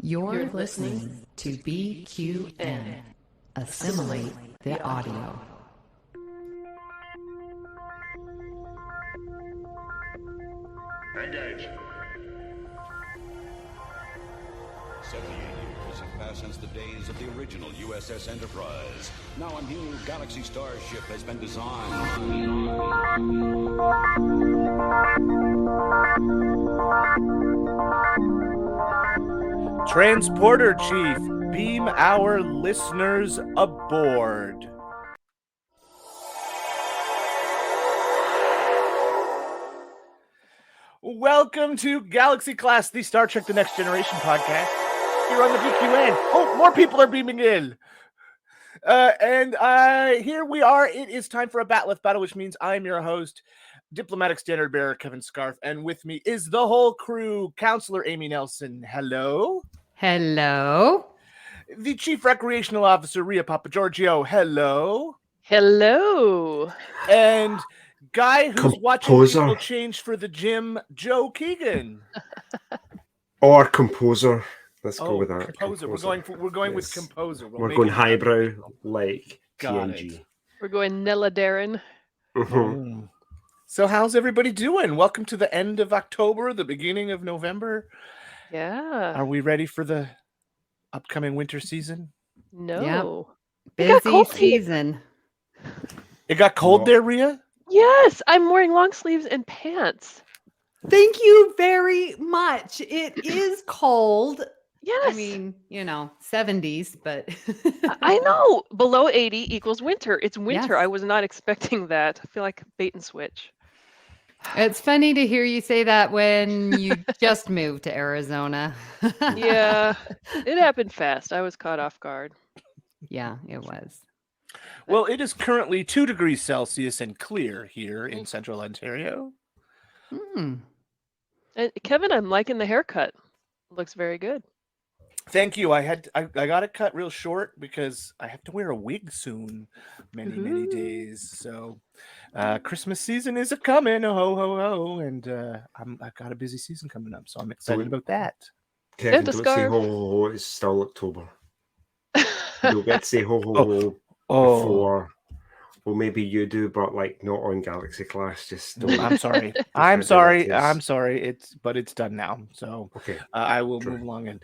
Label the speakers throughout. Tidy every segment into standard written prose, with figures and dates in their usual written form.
Speaker 1: You're listening to BQN. Assimilate the audio.
Speaker 2: Engage.
Speaker 3: 78 years have passed since the days of the original USS Enterprise. Now a new Galaxy Star ship has been designed.
Speaker 4: Transporter Chief, beam our listeners aboard. Welcome to Galaxy Class, the Star Trek The Next Generation podcast. Here on the BQN. Oh, more people are beaming in. Here we are. It is time for a Batleth battle, which means I'm your host, Diplomatic Standard Bearer Kevin Scarf, and with me is the whole crew, Counselor Amy Nelson. Hello.
Speaker 1: Hello.
Speaker 4: The Chief Recreational Officer, Rhea Papagiorgio. Hello.
Speaker 5: Hello.
Speaker 4: And guy who's watching
Speaker 6: Composer.
Speaker 4: people change for the gym, Joe Keegan.
Speaker 6: Or composer. Let's go with that.
Speaker 4: Composer. We're going with composer.
Speaker 6: We're going highbrow like
Speaker 4: Got
Speaker 6: TNG.
Speaker 4: it.
Speaker 5: We're going Nella Darren.
Speaker 6: Mhm.
Speaker 4: So how's everybody doing? Welcome to the end of October, the beginning of November.
Speaker 5: Yeah.
Speaker 4: Are we ready for the upcoming winter season?
Speaker 5: No.
Speaker 1: Yep.
Speaker 5: It got
Speaker 1: Busy
Speaker 5: cold here.
Speaker 1: season.
Speaker 4: It got cold
Speaker 6: What?
Speaker 4: there, Rhea?
Speaker 5: Yes, I'm wearing long sleeves and pants.
Speaker 1: Thank you very much. It is cold.
Speaker 5: Yes.
Speaker 1: I mean, 70s, but
Speaker 5: I know. Below 80 equals winter. It's winter.
Speaker 1: Yes.
Speaker 5: I was not expecting that. I feel like bait and switch.
Speaker 1: It's funny to hear you say that when you just moved to Arizona.
Speaker 5: Yeah. It happened fast. I was caught off guard.
Speaker 1: Yeah, it was.
Speaker 4: Well, it is currently 2 degrees Celsius and clear here in central Ontario.
Speaker 1: Hmm.
Speaker 5: And Kevin, I'm liking the haircut. Looks very good.
Speaker 4: Thank you. I got it cut real short because I have to wear a wig soon, many
Speaker 5: Ooh.
Speaker 4: days. So, Christmas season is a coming, ho ho ho, and I've got a busy season coming up, so I'm excited about that.
Speaker 6: Kevin,
Speaker 5: the
Speaker 6: don't say
Speaker 5: scarf.
Speaker 6: ho ho ho. It's still October. You'll get to say ho ho ho
Speaker 4: Oh,
Speaker 6: before. Well, maybe you do, but like not on Galaxy Class. Just don't.
Speaker 4: I'm sorry.
Speaker 6: Just
Speaker 4: I'm
Speaker 6: don't do
Speaker 4: sorry.
Speaker 6: that,
Speaker 4: I'm
Speaker 6: please.
Speaker 4: sorry. It's done now. So
Speaker 6: Okay.
Speaker 4: I will
Speaker 6: True.
Speaker 4: move along, and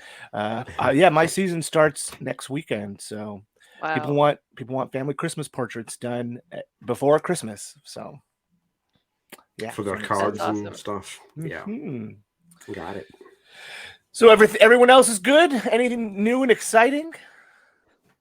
Speaker 4: yeah, my season starts next weekend. So people
Speaker 5: Wow.
Speaker 4: want family Christmas portraits done before Christmas. So yeah,
Speaker 6: For their
Speaker 4: so I'm
Speaker 6: cards
Speaker 5: That's
Speaker 6: and
Speaker 5: awesome.
Speaker 6: stuff. Yeah.
Speaker 4: Mhm.
Speaker 6: Got it.
Speaker 4: So everyone else is good. Anything new and exciting?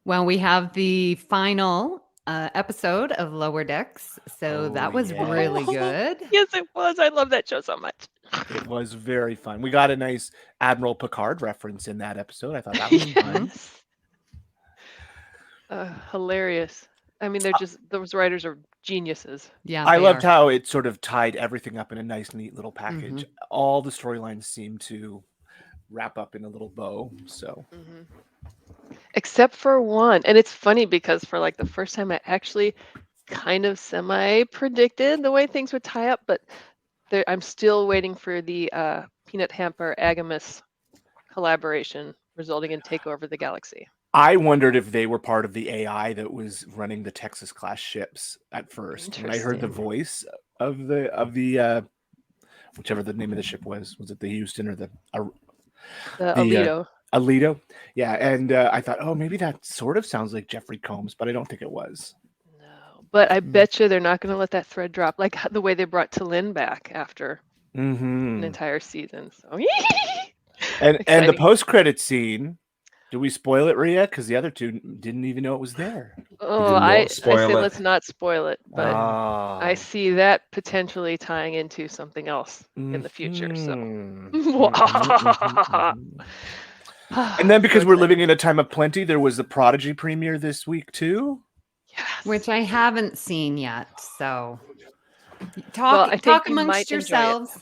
Speaker 1: Well, we have the final episode of Lower Decks, so
Speaker 4: Oh,
Speaker 1: that was
Speaker 4: yeah.
Speaker 1: really good.
Speaker 5: Yes, it was. I love that show so much.
Speaker 4: It was very fun. We got a nice Admiral Picard reference in that episode. I thought that was fun.
Speaker 5: Yes. Hilarious. I mean, they're just, those writers are geniuses.
Speaker 1: Yeah,
Speaker 4: I
Speaker 1: they
Speaker 4: loved
Speaker 1: are.
Speaker 4: how it sort of tied everything up in a nice, neat little package.
Speaker 1: Mm-hmm.
Speaker 4: All the storylines seem to wrap up in a little bow. So
Speaker 5: Except for one. And it's funny because for like the first time, I actually kind of semi-predicted the way things would tie up, but I'm still waiting for the Peanut Hamper Agamus collaboration resulting in Take Over the Galaxy.
Speaker 4: I wondered if they were part of the AI that was running the Texas class ships at first. When I heard the
Speaker 5: Interesting.
Speaker 4: voice of the whichever the name of the ship was it the Houston or the
Speaker 5: Alito.
Speaker 4: Alito? Yeah, and I thought, oh, maybe that sort of sounds like Jeffrey Combs, but I don't think it was.
Speaker 5: No, but I bet you they're not going to let that thread drop, like the way they brought T'Lyn back after an entire season. So
Speaker 4: And the
Speaker 5: exciting.
Speaker 4: post-credit scene. Do we spoil it, Rhea? Because the other two didn't even know it was there.
Speaker 5: Oh,
Speaker 6: not
Speaker 5: I
Speaker 6: spoil
Speaker 5: say
Speaker 6: it.
Speaker 5: let's not spoil it, but I see that potentially tying into something else in the future. So,
Speaker 4: And then because we're living in a time of plenty, there was the Prodigy premiere this week too.
Speaker 5: yes.
Speaker 1: Which I haven't seen yet. So
Speaker 5: Well, I think
Speaker 1: talk
Speaker 5: you might
Speaker 1: amongst
Speaker 5: enjoy it.
Speaker 1: yourselves.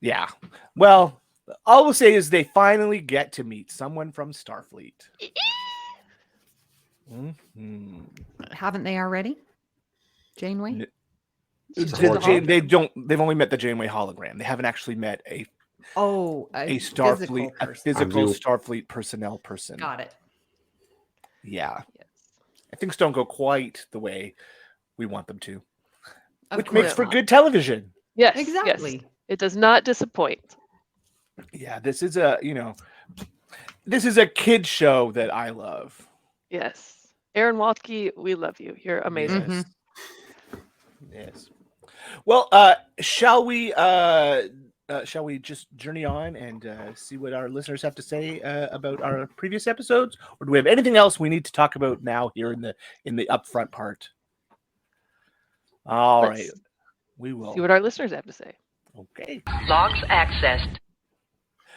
Speaker 4: Yeah. Well, all we'll say is they finally get to meet someone from Starfleet.
Speaker 1: Haven't they already? Janeway?
Speaker 4: They've only met the Janeway hologram. They haven't actually met a
Speaker 1: Oh,
Speaker 4: a Starfleet, a
Speaker 1: person.
Speaker 4: physical
Speaker 6: real-
Speaker 4: Starfleet personnel person.
Speaker 1: Got it.
Speaker 4: Yeah,
Speaker 5: Yes.
Speaker 4: things don't go quite the way we want them to,
Speaker 1: Of
Speaker 4: which
Speaker 1: course
Speaker 4: makes for
Speaker 1: not.
Speaker 4: good television.
Speaker 5: Yes.
Speaker 1: Exactly.
Speaker 5: Yes. It does not disappoint.
Speaker 4: Yeah, this is a kid show that I love.
Speaker 5: Yes. Aaron Waltke, we love you. You're amazing.
Speaker 1: Mhm.
Speaker 4: Yes. Well, shall we just journey on and see what our listeners have to say about our previous episodes, or do we have anything else we need to talk about now here in the upfront part? All right,
Speaker 5: Let's
Speaker 4: we will.
Speaker 5: see what our listeners have to say.
Speaker 4: Okay.
Speaker 2: Logs accessed.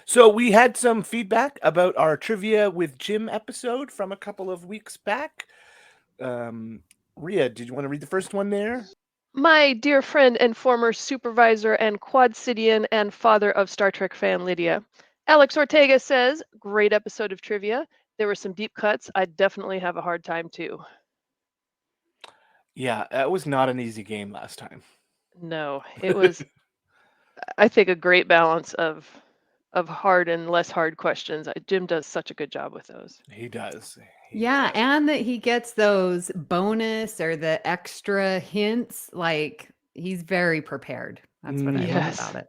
Speaker 4: So we had some feedback about our Trivia with Jim episode from a couple of weeks back. Rhea, did you want to read the first one there?
Speaker 5: My dear friend and former supervisor and Quad Cityan and father of Star Trek fan Lydia. Alex Ortega says, great episode of trivia. There were some deep cuts. I definitely have a hard time too.
Speaker 4: Yeah, that was not an easy game last time.
Speaker 5: No, it was, I think, a great balance of hard and less hard questions. Jim does such a good job with those.
Speaker 4: He does.
Speaker 1: Yeah, and that he gets those bonus or the extra hints. Like he's very prepared. That's what I love
Speaker 5: Yes.
Speaker 1: about it.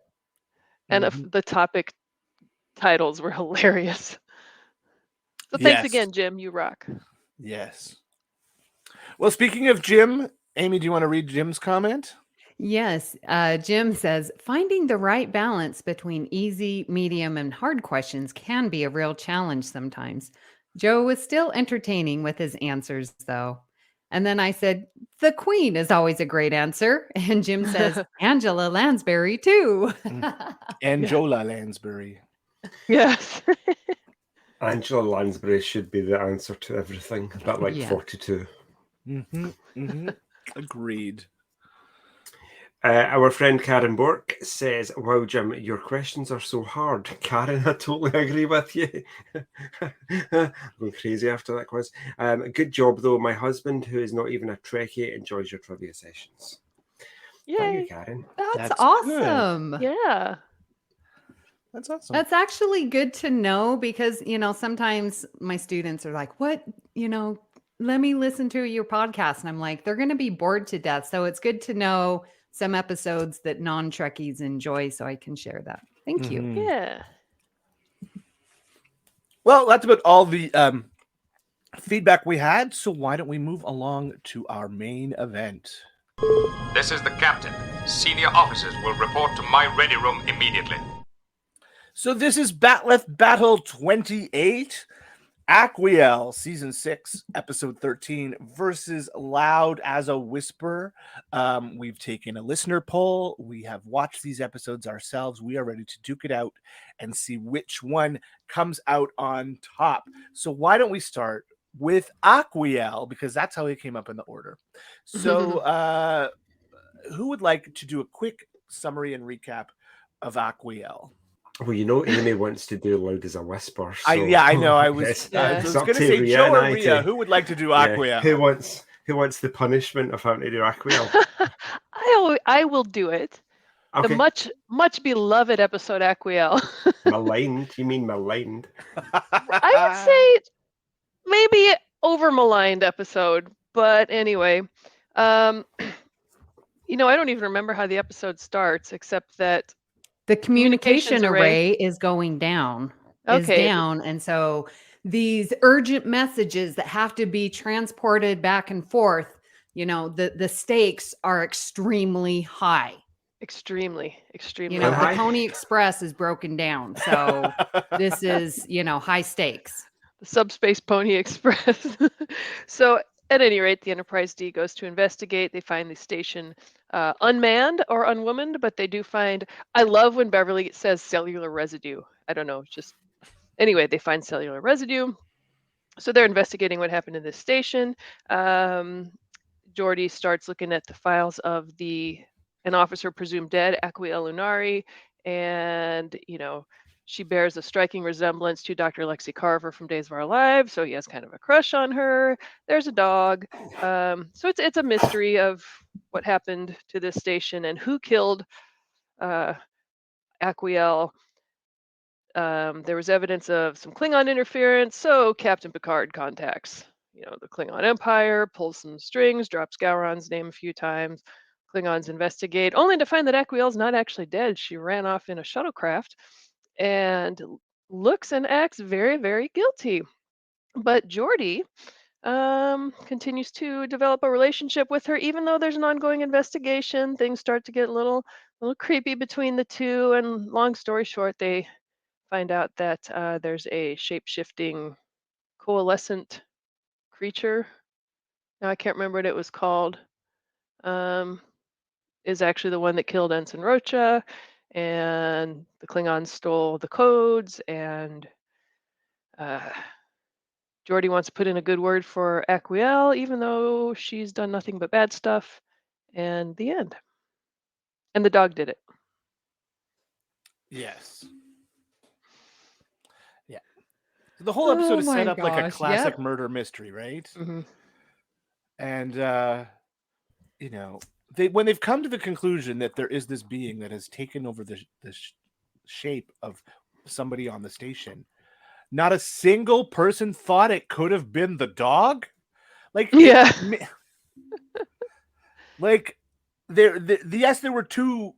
Speaker 5: And the topic titles were hilarious. So thanks
Speaker 4: Yes.
Speaker 5: again, Jim. You rock.
Speaker 4: Yes. Well, speaking of Jim, Amy, do you want to read Jim's comment?
Speaker 1: Yes. Jim says finding the right balance between easy, medium, and hard questions can be a real challenge sometimes. Joe was still entertaining with his answers, though. And then I said, the Queen is always a great answer. And Jim says, Angela Lansbury, too.
Speaker 4: Angela Lansbury.
Speaker 5: Yes.
Speaker 6: Angela Lansbury should be the answer to everything. About like
Speaker 1: Yeah.
Speaker 6: 42.
Speaker 4: Agreed.
Speaker 6: Our friend Karen Bork says, wow, Jim, your questions are so hard. Karen, I totally agree with you. I'm going crazy after that quiz. Good job, though. My husband, who is not even a Trekkie, enjoys your trivia sessions. Thank you,
Speaker 5: Yay.
Speaker 6: Karen.
Speaker 1: That's
Speaker 4: That's
Speaker 1: awesome.
Speaker 5: Yeah.
Speaker 4: That's awesome.
Speaker 1: That's actually good to know because, sometimes my students are like, what, let me listen to your podcast. And I'm like, they're going to be bored to death. So it's good to know some episodes that non-Trekkies enjoy so I can share that. Thank you.
Speaker 5: Yeah.
Speaker 4: Well, that's about all the feedback we had. So why don't we move along to our main event?
Speaker 7: This is the captain. Senior officers will report to my ready room immediately.
Speaker 4: So this is Batleth Battle 28, Aquiel, Season 6, Episode 13, versus Loud as a Whisper. We've taken a listener poll. We have watched these episodes ourselves. We are ready to duke it out and see which one comes out on top. So why don't we start with Aquiel, because that's how he came up in the order. So who would like to do a quick summary and recap of Aquiel?
Speaker 6: Well, Amy wants to do Loud as a Whisper. So
Speaker 4: I know. I was,
Speaker 6: it's
Speaker 4: I was
Speaker 6: up
Speaker 4: going to
Speaker 6: to
Speaker 4: say
Speaker 6: Rhea
Speaker 4: Joe
Speaker 6: and
Speaker 4: or
Speaker 6: I
Speaker 4: Rhea.
Speaker 6: to-
Speaker 4: Who would like to do
Speaker 6: yeah,
Speaker 4: Aquiel?
Speaker 6: Who wants the punishment of having to do Aquiel?
Speaker 5: I will do it.
Speaker 6: Okay.
Speaker 5: The much beloved episode Aquiel.
Speaker 6: Maligned? You mean maligned?
Speaker 5: I would say maybe over maligned episode, but anyway, I don't even remember how the episode starts, except that
Speaker 1: The communication
Speaker 5: Communications array.
Speaker 1: array is going down.
Speaker 5: Okay.
Speaker 1: And so these urgent messages that have to be transported back and forth, the stakes are extremely high.
Speaker 5: extremely
Speaker 1: The
Speaker 6: high.
Speaker 1: Pony Express is broken down. So this is, high stakes.
Speaker 5: the Subspace Pony Express. So at any rate, the Enterprise D goes to investigate. They find the station unmanned or unwomaned, but they do find, I love when Beverly says cellular residue. I don't know, anyway, they find cellular residue. So they're investigating what happened in this station. Geordi starts looking at the files of an officer presumed dead, Aquiel Lunari, and, she bears a striking resemblance to Dr. Lexi Carver from Days of Our Lives, so he has kind of a crush on her. There's a dog. So it's a mystery of what happened to this station and who killed Aquiel. there was evidence of some Klingon interference, so Captain Picard contacts, the Klingon Empire, pulls some strings, drops Gowron's name a few times. Klingons investigate, only to find that Aquiel's not actually dead. She ran off in a shuttlecraft and looks and acts very, very guilty. But Geordi continues to develop a relationship with her, even though there's an ongoing investigation. Things start to get a little creepy between the two, and long story short, they find out that there's a shape-shifting coalescent creature. Now I can't remember what it was called. Is actually the one that killed Ensign Rocha, and the Klingons stole the codes, and Geordi wants to put in a good word for Aquiel, even though she's done nothing but bad stuff, and the end. And the dog did it.
Speaker 4: Yes. Yeah. The whole episode is set up like a classic murder mystery, right?
Speaker 5: Mm-hmm.
Speaker 4: And when they've come to the conclusion that there is this being that has taken over the shape of somebody on the station, not a single person thought it could have been the dog. Like,
Speaker 5: yeah,
Speaker 4: like yes, there were two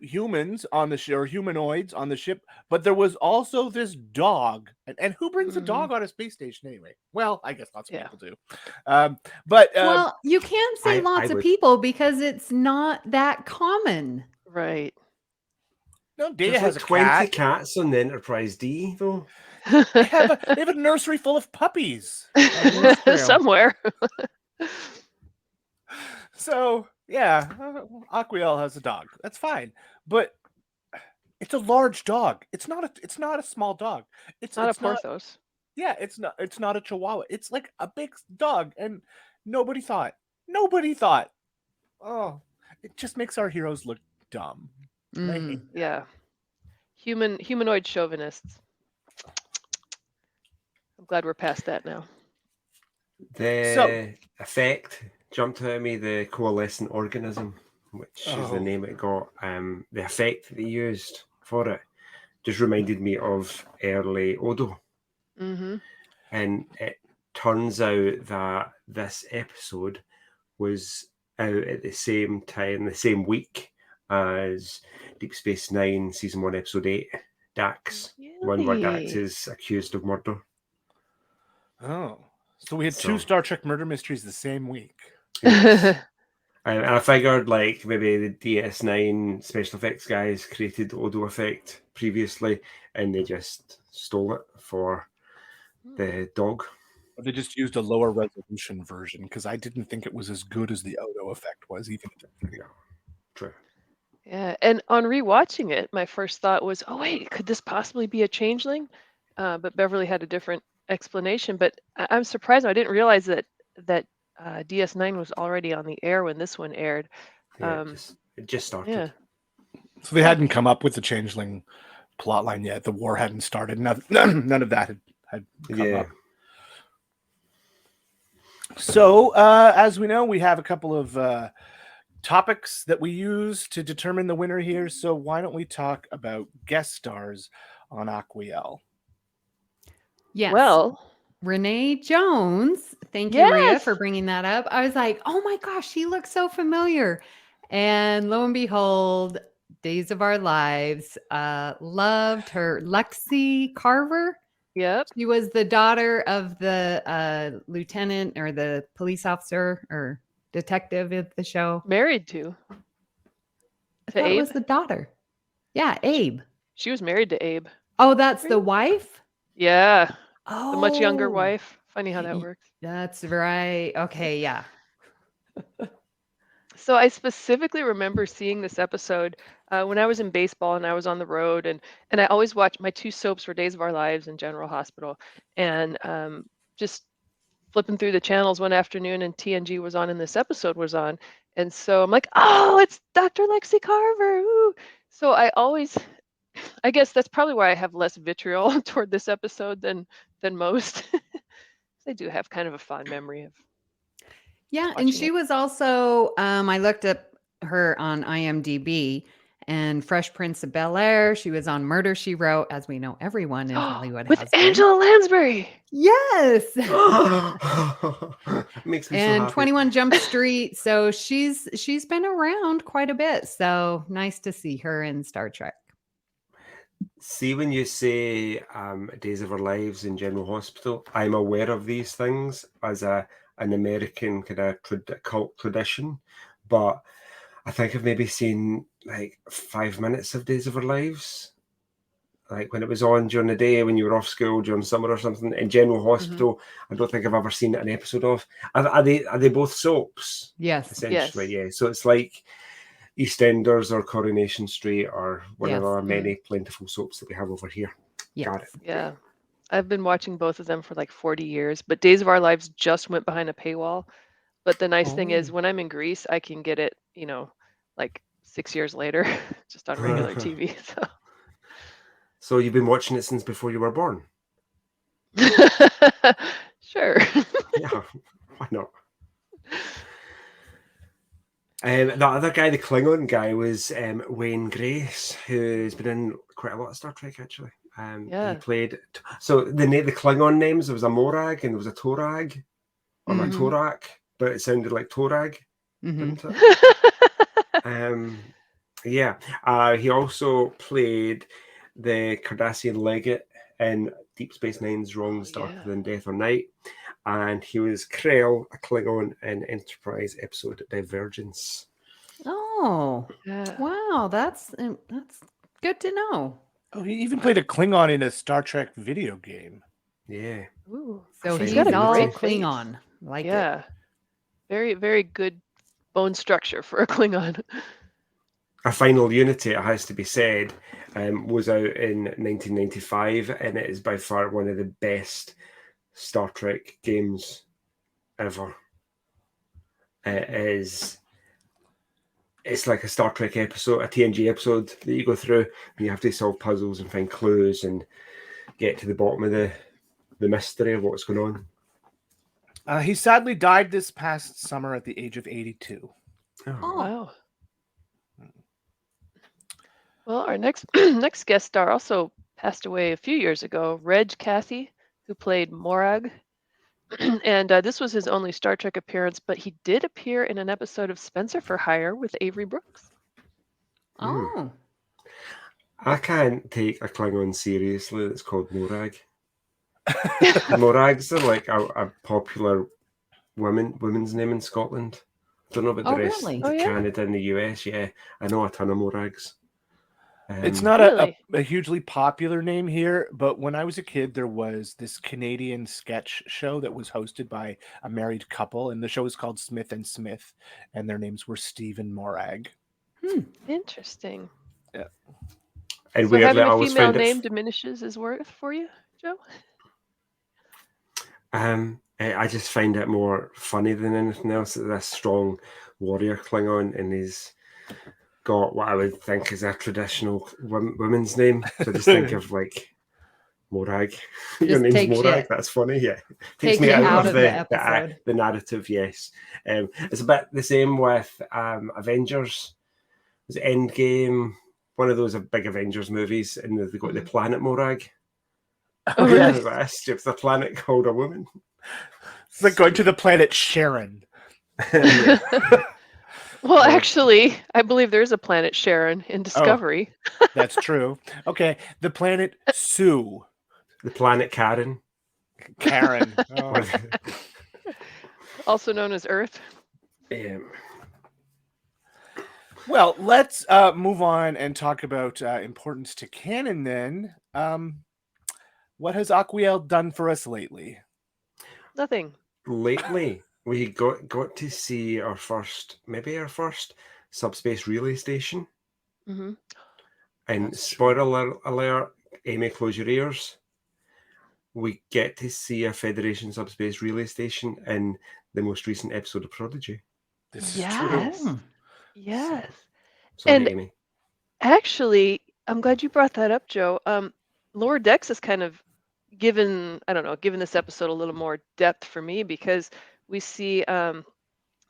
Speaker 4: humans on the ship, or humanoids on the ship, but there was also this dog. And who brings a dog on a space station anyway? Well, I guess lots of people do.
Speaker 1: Well, you can't say lots of people because it's not that common.
Speaker 5: Right.
Speaker 4: No, Data has
Speaker 6: like
Speaker 4: 20
Speaker 6: cats on the Enterprise D, though.
Speaker 4: They have a nursery full of puppies
Speaker 5: somewhere.
Speaker 4: So yeah, Aquiel has a dog. That's fine, but it's a large dog. It's not a small dog. It's
Speaker 5: not
Speaker 4: a
Speaker 5: Porthos.
Speaker 4: Yeah, it's not a Chihuahua. It's like a big dog, and nobody thought. Oh, it just makes our heroes look dumb.
Speaker 5: Yeah, humanoid chauvinists. I'm glad we're past that now.
Speaker 6: The effect jumped out at me, the coalescent organism, which is the name it got. The effect that they used for it just reminded me of early Odo.
Speaker 5: Mm-hmm.
Speaker 6: And it turns out that this episode was out at the same time, the same week as Deep Space Nine, Season 1, Episode 8, Dax. One where Dax is accused of murder.
Speaker 4: Oh. So we had two Star Trek murder mysteries the same week.
Speaker 6: Yes. And I figured like maybe the DS9 special effects guys created the Odo effect previously, and they just stole it for the dog.
Speaker 4: Or they just used a lower resolution version, because I didn't think it was as good as the Odo effect was, even.
Speaker 6: Yeah, true.
Speaker 5: Yeah, and on rewatching it, my first thought was, "Oh wait, could this possibly be a changeling?" But Beverly had a different explanation. But I'm surprised. I didn't realize that DS9 was already on the air when this one aired.
Speaker 6: Yeah, it just started.
Speaker 5: Yeah.
Speaker 4: So they hadn't come up with the changeling plotline yet. The war hadn't started. None of that had come up. So, as we know, we have a couple of topics that we use to determine the winner here. So why don't we talk about guest stars on Aquiel?
Speaker 1: Yes.
Speaker 5: Well,
Speaker 1: Renee Jones. Thank you, Rhea, for bringing that up. I was like, oh my gosh, she looks so familiar. And lo and behold, Days of Our Lives. Loved her. Lexi Carver.
Speaker 5: Yep.
Speaker 1: She was the daughter of the lieutenant or the police officer or detective of the show.
Speaker 5: Married to
Speaker 1: Abe?
Speaker 5: Abe?
Speaker 1: Was the daughter. Yeah, Abe.
Speaker 5: She was married to Abe.
Speaker 1: Oh, that's the wife?
Speaker 5: Yeah.
Speaker 1: Oh.
Speaker 5: The much younger wife. Funny how that works.
Speaker 1: That's right. Okay, yeah.
Speaker 5: So I specifically remember seeing this episode when I was in baseball and I was on the road, and I always watched, my two soaps were Days of Our Lives and General Hospital, and just flipping through the channels one afternoon, and TNG was on and this episode was on, and so I'm like, oh, it's Dr. Lexi Carver. Ooh. So I guess that's probably why I have less vitriol toward this episode than most. I do have kind of a fond memory of.
Speaker 1: Yeah, and she was also, I looked up her on IMDb, And Fresh Prince of Bel-Air. She was on Murder, She Wrote, as we know everyone in Hollywood
Speaker 5: With
Speaker 1: has been.
Speaker 5: Angela Lansbury.
Speaker 1: Yes.
Speaker 6: Makes me so
Speaker 1: And
Speaker 6: happy.
Speaker 1: 21 Jump Street. So she's been around quite a bit. So nice to see her in Star Trek.
Speaker 6: See, when you say Days of Our Lives in General Hospital, I'm aware of these things as an American kind of cult tradition, but I think I've maybe seen like 5 minutes of Days of Our Lives, like when it was on during the day when you were off school during summer or something. In General Hospital, I don't think I've ever seen an episode of. Are they both soaps?
Speaker 1: Yes.
Speaker 6: Essentially,
Speaker 5: Yes.
Speaker 6: yeah. So it's like EastEnders or Coronation Street or one of
Speaker 1: Yes.
Speaker 6: our many plentiful soaps that we have over here.
Speaker 1: Yes.
Speaker 6: Got it.
Speaker 5: Yeah. I've been watching both of them for like 40 years, but Days of Our Lives just went behind a paywall. But the nice thing is when I'm in Greece, I can get it, like 6 years later, just on regular TV.
Speaker 6: So you've been watching it since before you were born?
Speaker 5: Sure.
Speaker 6: Yeah, why not? The other guy, the Klingon guy, was Wayne Grace, who's been in quite a lot of Star Trek, actually.
Speaker 5: Yeah.
Speaker 6: He played... So the Klingon names, there was a Morag and there was a Torag, or a Torak, but it sounded like Torag, didn't it? Yeah. He also played the Cardassian Legate in Deep Space Nine's Wrongs Darker Than Death or Night. And he was Krell, a Klingon in Enterprise episode Divergence.
Speaker 1: Oh,
Speaker 5: Yeah.
Speaker 1: wow. That's good to know.
Speaker 4: Oh, he even played a Klingon in a Star Trek video game.
Speaker 6: Yeah.
Speaker 5: Ooh.
Speaker 1: So
Speaker 6: He's
Speaker 1: he's
Speaker 6: got a
Speaker 1: all
Speaker 5: great face.
Speaker 1: Klingon. Like it.
Speaker 5: Yeah. Very, very good bone structure for a Klingon.
Speaker 6: A Final Unity, it has to be said, was out in 1995, and it is by far one of the best Star Trek games ever. It's like a Star Trek episode, a TNG episode that you go through, and you have to solve puzzles and find clues and get to the bottom of the mystery of what's going on.
Speaker 4: He sadly died this past summer at the age of 82.
Speaker 1: Oh.
Speaker 5: Wow. Well, our next guest star also passed away a few years ago, Reg Cathy, who played Morag. And this was his only Star Trek appearance, but he did appear in an episode of Spencer for Hire with Avery Brooks.
Speaker 1: Oh.
Speaker 6: I can't take a Klingon seriously that's called Morag. Morags are like a popular women's name in Scotland. Don't know about the rest
Speaker 1: really?
Speaker 6: of Canada and the US. Yeah, I know a ton of Morags.
Speaker 4: It's not
Speaker 5: Really?
Speaker 4: a hugely popular name here, but when I was a kid, there was this Canadian sketch show that was hosted by a married couple, and the show was called Smith and Smith, and their names were Steve and Morag.
Speaker 5: Interesting.
Speaker 4: Yeah.
Speaker 6: And
Speaker 5: So
Speaker 6: weirdly,
Speaker 5: having
Speaker 6: I
Speaker 5: a
Speaker 6: always
Speaker 5: female
Speaker 6: found
Speaker 5: name diminishes his worth for you, Joe?
Speaker 6: I just find it more funny than anything else. This strong warrior Klingon, and he's got what I would think is a traditional women's name. So I just think of like Morag. Your name's
Speaker 1: takes
Speaker 6: Morag.
Speaker 1: you-
Speaker 6: That's funny. Yeah,
Speaker 1: Takes
Speaker 6: me
Speaker 1: you
Speaker 6: out
Speaker 1: out
Speaker 6: of
Speaker 1: of the episode.
Speaker 6: the narrative. Yes, it's a bit the same with Avengers. It was Endgame, one of those big Avengers movies, and they got the planet Morag.
Speaker 5: Oh, really?
Speaker 6: It's a planet called a woman.
Speaker 4: It's like going to the planet Sharon.
Speaker 5: Well, actually, I believe there's a planet Sharon in Discovery.
Speaker 4: That's true. Okay, the planet Sue.
Speaker 6: The planet Karen.
Speaker 4: Karen. Oh.
Speaker 5: Also known as Earth.
Speaker 4: Well, let's move on and talk about importance to canon then. What has Aquiel done for us lately?
Speaker 5: Nothing.
Speaker 6: Lately, we got to see our first subspace relay station.
Speaker 5: Mm-hmm.
Speaker 6: And
Speaker 4: That's
Speaker 6: spoiler alert, Amy, close your ears. We get to see a Federation subspace relay station in the most recent episode of Prodigy.
Speaker 4: This
Speaker 5: Yes.
Speaker 4: is true.
Speaker 5: Yes.
Speaker 6: Sorry,
Speaker 5: And-
Speaker 6: Amy.
Speaker 5: Actually, I'm glad you brought that up, Joe. Lower Decks has kind of given this episode a little more depth for me because we see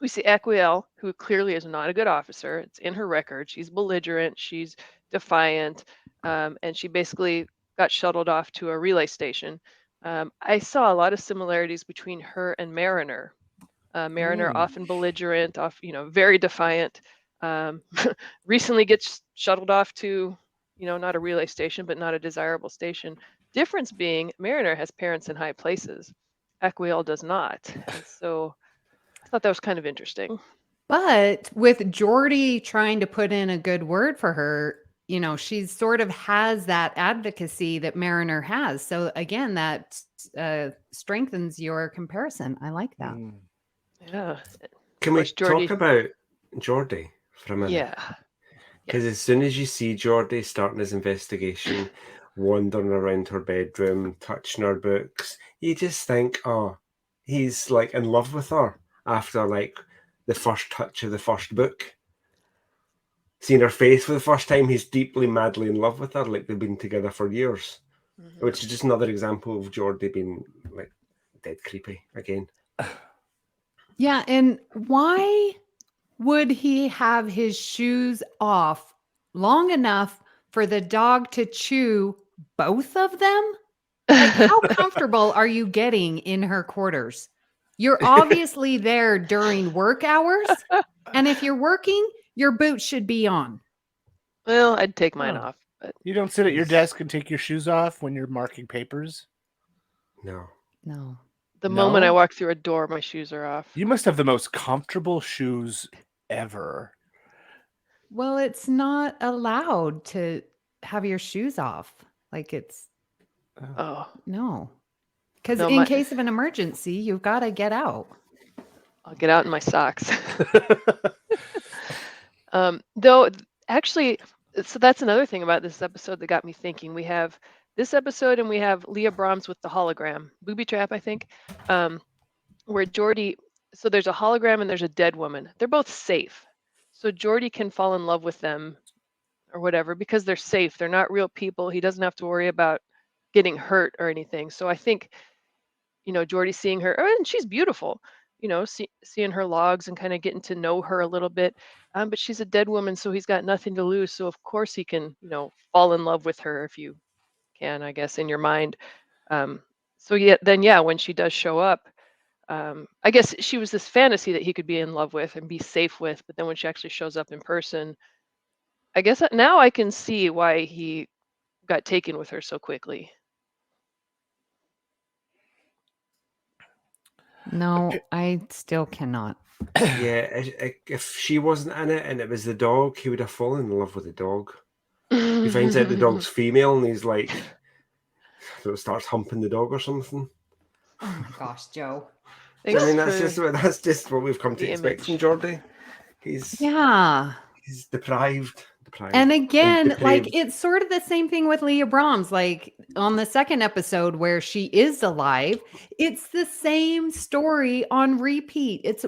Speaker 5: we see Aquiel, who clearly is not a good officer. It's in her record. She's belligerent. She's defiant. And she basically got shuttled off to a relay station. I saw a lot of similarities between her and Mariner. Mariner, often belligerent, very defiant. Recently gets shuttled off to, not a relay station, but not a desirable station. Difference being, Mariner has parents in high places. Aquiel does not. And so I thought that was kind of interesting.
Speaker 1: But with Geordi trying to put in a good word for her, she sort of has that advocacy that Mariner has. So again, that strengthens your comparison. I like that.
Speaker 5: Yeah.
Speaker 6: Can we talk about Geordi for a minute?
Speaker 5: Yeah.
Speaker 6: Because as soon as you see Geordi starting his investigation, wandering around her bedroom, touching her books, you just think, oh, he's like in love with her after like the first touch of the first book. Seeing her face for the first time, he's deeply, madly in love with her, like they've been together for years. Which is just another example of Geordi being like dead creepy again.
Speaker 1: Yeah, and why would he have his shoes off long enough for the dog to chew both of them? Like, how comfortable are you getting in her quarters? You're obviously there during work hours. And if you're working, your boots should be on.
Speaker 5: Well, I'd take mine off. But
Speaker 4: You don't sit at your desk and take your shoes off when you're marking papers?
Speaker 6: No.
Speaker 5: The moment I walk through a door, my shoes are off.
Speaker 4: You must have the most comfortable shoes ever.
Speaker 1: Well, it's not allowed to have your shoes off. Like it's no. Because in case of an emergency, you've got to get out.
Speaker 5: I'll get out in my socks. Though, actually, so that's another thing about this episode that got me thinking. We have this episode and we have Leah Brahms with the hologram. Booby trap, I think, where Geordi, so there's a hologram and there's a dead woman. They're both safe. So Geordi can fall in love with them or whatever because they're safe. They're not real people. He doesn't have to worry about getting hurt or anything. So I think, Geordi seeing her, and she's beautiful, seeing her logs and kind of getting to know her a little bit. But she's a dead woman, so he's got nothing to lose. So of course he can, fall in love with her if you can, I guess, in your mind. When she does show up, I guess she was this fantasy that he could be in love with and be safe with. But then when she actually shows up in person, I guess now I can see why he got taken with her so quickly.
Speaker 1: No, I still cannot.
Speaker 6: Yeah, if she wasn't in it and it was the dog, he would have fallen in love with the dog. He finds out the dog's female and he's like, so starts humping the dog or something.
Speaker 1: Oh my gosh, Joe.
Speaker 6: That's just what we've come to expect from Geordi. He's deprived.
Speaker 1: And again, like it's sort of the same thing with Leah Brahms. Like on the second episode where she is alive, it's the same story on repeat. It's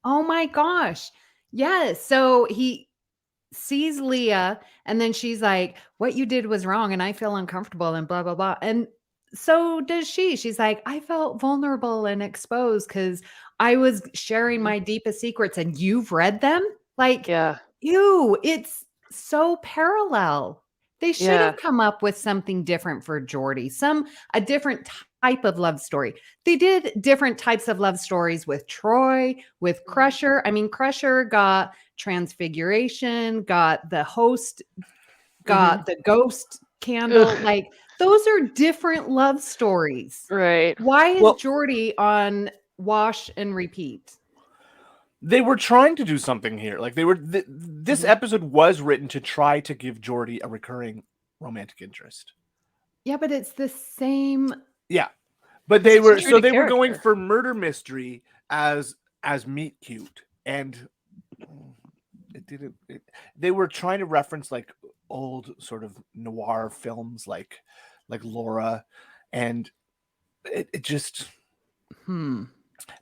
Speaker 1: oh my gosh. Yes. So he sees Leah and then she's like, what you did was wrong and I feel uncomfortable and blah, blah, blah. And so does she. She's like, I felt vulnerable and exposed because I was sharing my deepest secrets and you've read them. Like, ew, it's so parallel. They should have come up with something different for Geordi, a different type of love story. They did different types of love stories with Troy, with Crusher. I mean, Crusher got transfiguration, got the host, got the ghost candle. Like those are different love stories.
Speaker 5: Right.
Speaker 1: Why is Geordi on wash and repeat?
Speaker 4: They were trying to do something here. Like this episode was written to try to give Geordi a recurring romantic interest.
Speaker 1: Yeah, but it's the same.
Speaker 4: Yeah, but they were going for murder mystery as meet cute, and it didn't. They were trying to reference like old sort of noir films, like Laura, and it just.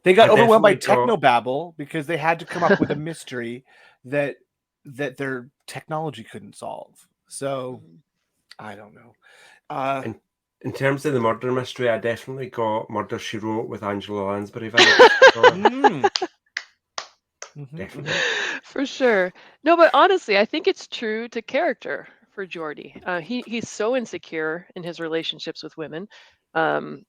Speaker 4: They got overwhelmed by technobabble because they had to come up with a mystery that their technology couldn't solve. So I don't know.
Speaker 6: In terms of the murder mystery, I definitely got Murder, She Wrote with Angela Lansbury. Definitely.
Speaker 5: For sure. No, but honestly, I think it's true to character for Jordy. He's so insecure in his relationships with women, um,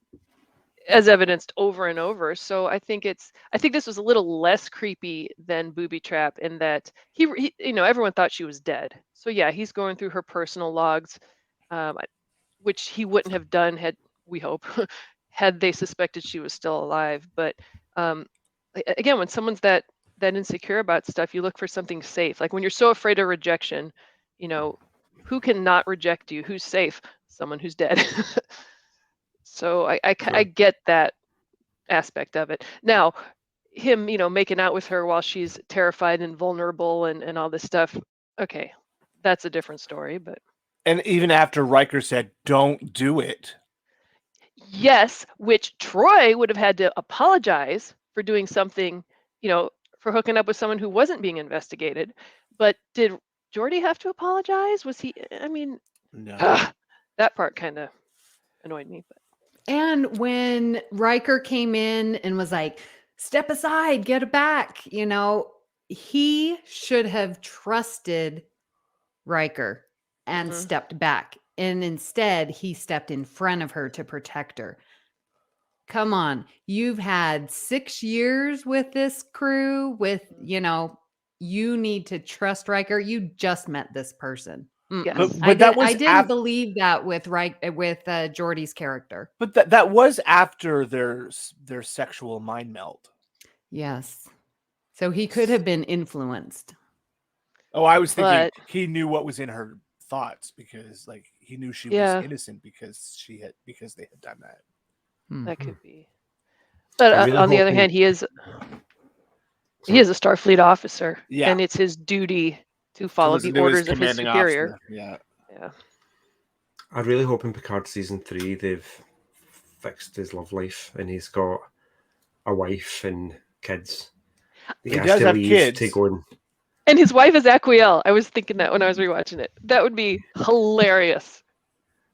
Speaker 5: as evidenced over and over. So I think this was a little less creepy than Booby Trap in that everyone thought she was dead. So yeah, he's going through her personal logs, um, which he wouldn't have done had we hope had they suspected she was still alive. But um, again, when someone's that insecure about stuff, you look for something safe. Like when you're so afraid of rejection, who can not reject you? Who's safe? Someone who's dead. So I get that aspect of it. Now, him, making out with her while she's terrified and vulnerable and all this stuff. Okay, that's a different story. But
Speaker 4: And even after Riker said, "Don't do it,"
Speaker 5: yes, which Troy would have had to apologize for doing something, for hooking up with someone who wasn't being investigated. But did Geordi have to apologize? Was he? I mean,
Speaker 4: no.
Speaker 5: that part kind of annoyed me. But
Speaker 1: And when Riker came in and was like, step aside, get it back, he should have trusted Riker and
Speaker 5: Mhm.
Speaker 1: stepped back. And instead, he stepped in front of her to protect her. Come on. You've had 6 years with this crew you need to trust Riker. You just met this person.
Speaker 5: Yes.
Speaker 1: Mm-mm.
Speaker 4: But that was
Speaker 1: I didn't believe that with Geordi's character.
Speaker 4: But that was after their sexual mind meld.
Speaker 1: Yes. So he could have been influenced.
Speaker 4: Oh, I was thinking
Speaker 5: But
Speaker 4: he knew what was in her thoughts because he knew she
Speaker 5: Yeah.
Speaker 4: was innocent because they had done that.
Speaker 5: that could be. But
Speaker 6: I'm really
Speaker 5: on the other
Speaker 6: hoping-
Speaker 5: hand, he is a Starfleet officer,
Speaker 4: Yeah.
Speaker 5: and it's his duty to follow the
Speaker 4: listen to his
Speaker 5: orders of his
Speaker 4: commanding
Speaker 5: superior.
Speaker 4: officer. Yeah.
Speaker 5: Yeah.
Speaker 6: I really hope in Picard season 3 they've fixed his love life and he's got a wife and kids.
Speaker 4: He does have kids.
Speaker 6: To go and
Speaker 5: And his wife is Aquiel. I was thinking that when I was rewatching it. That would be hilarious.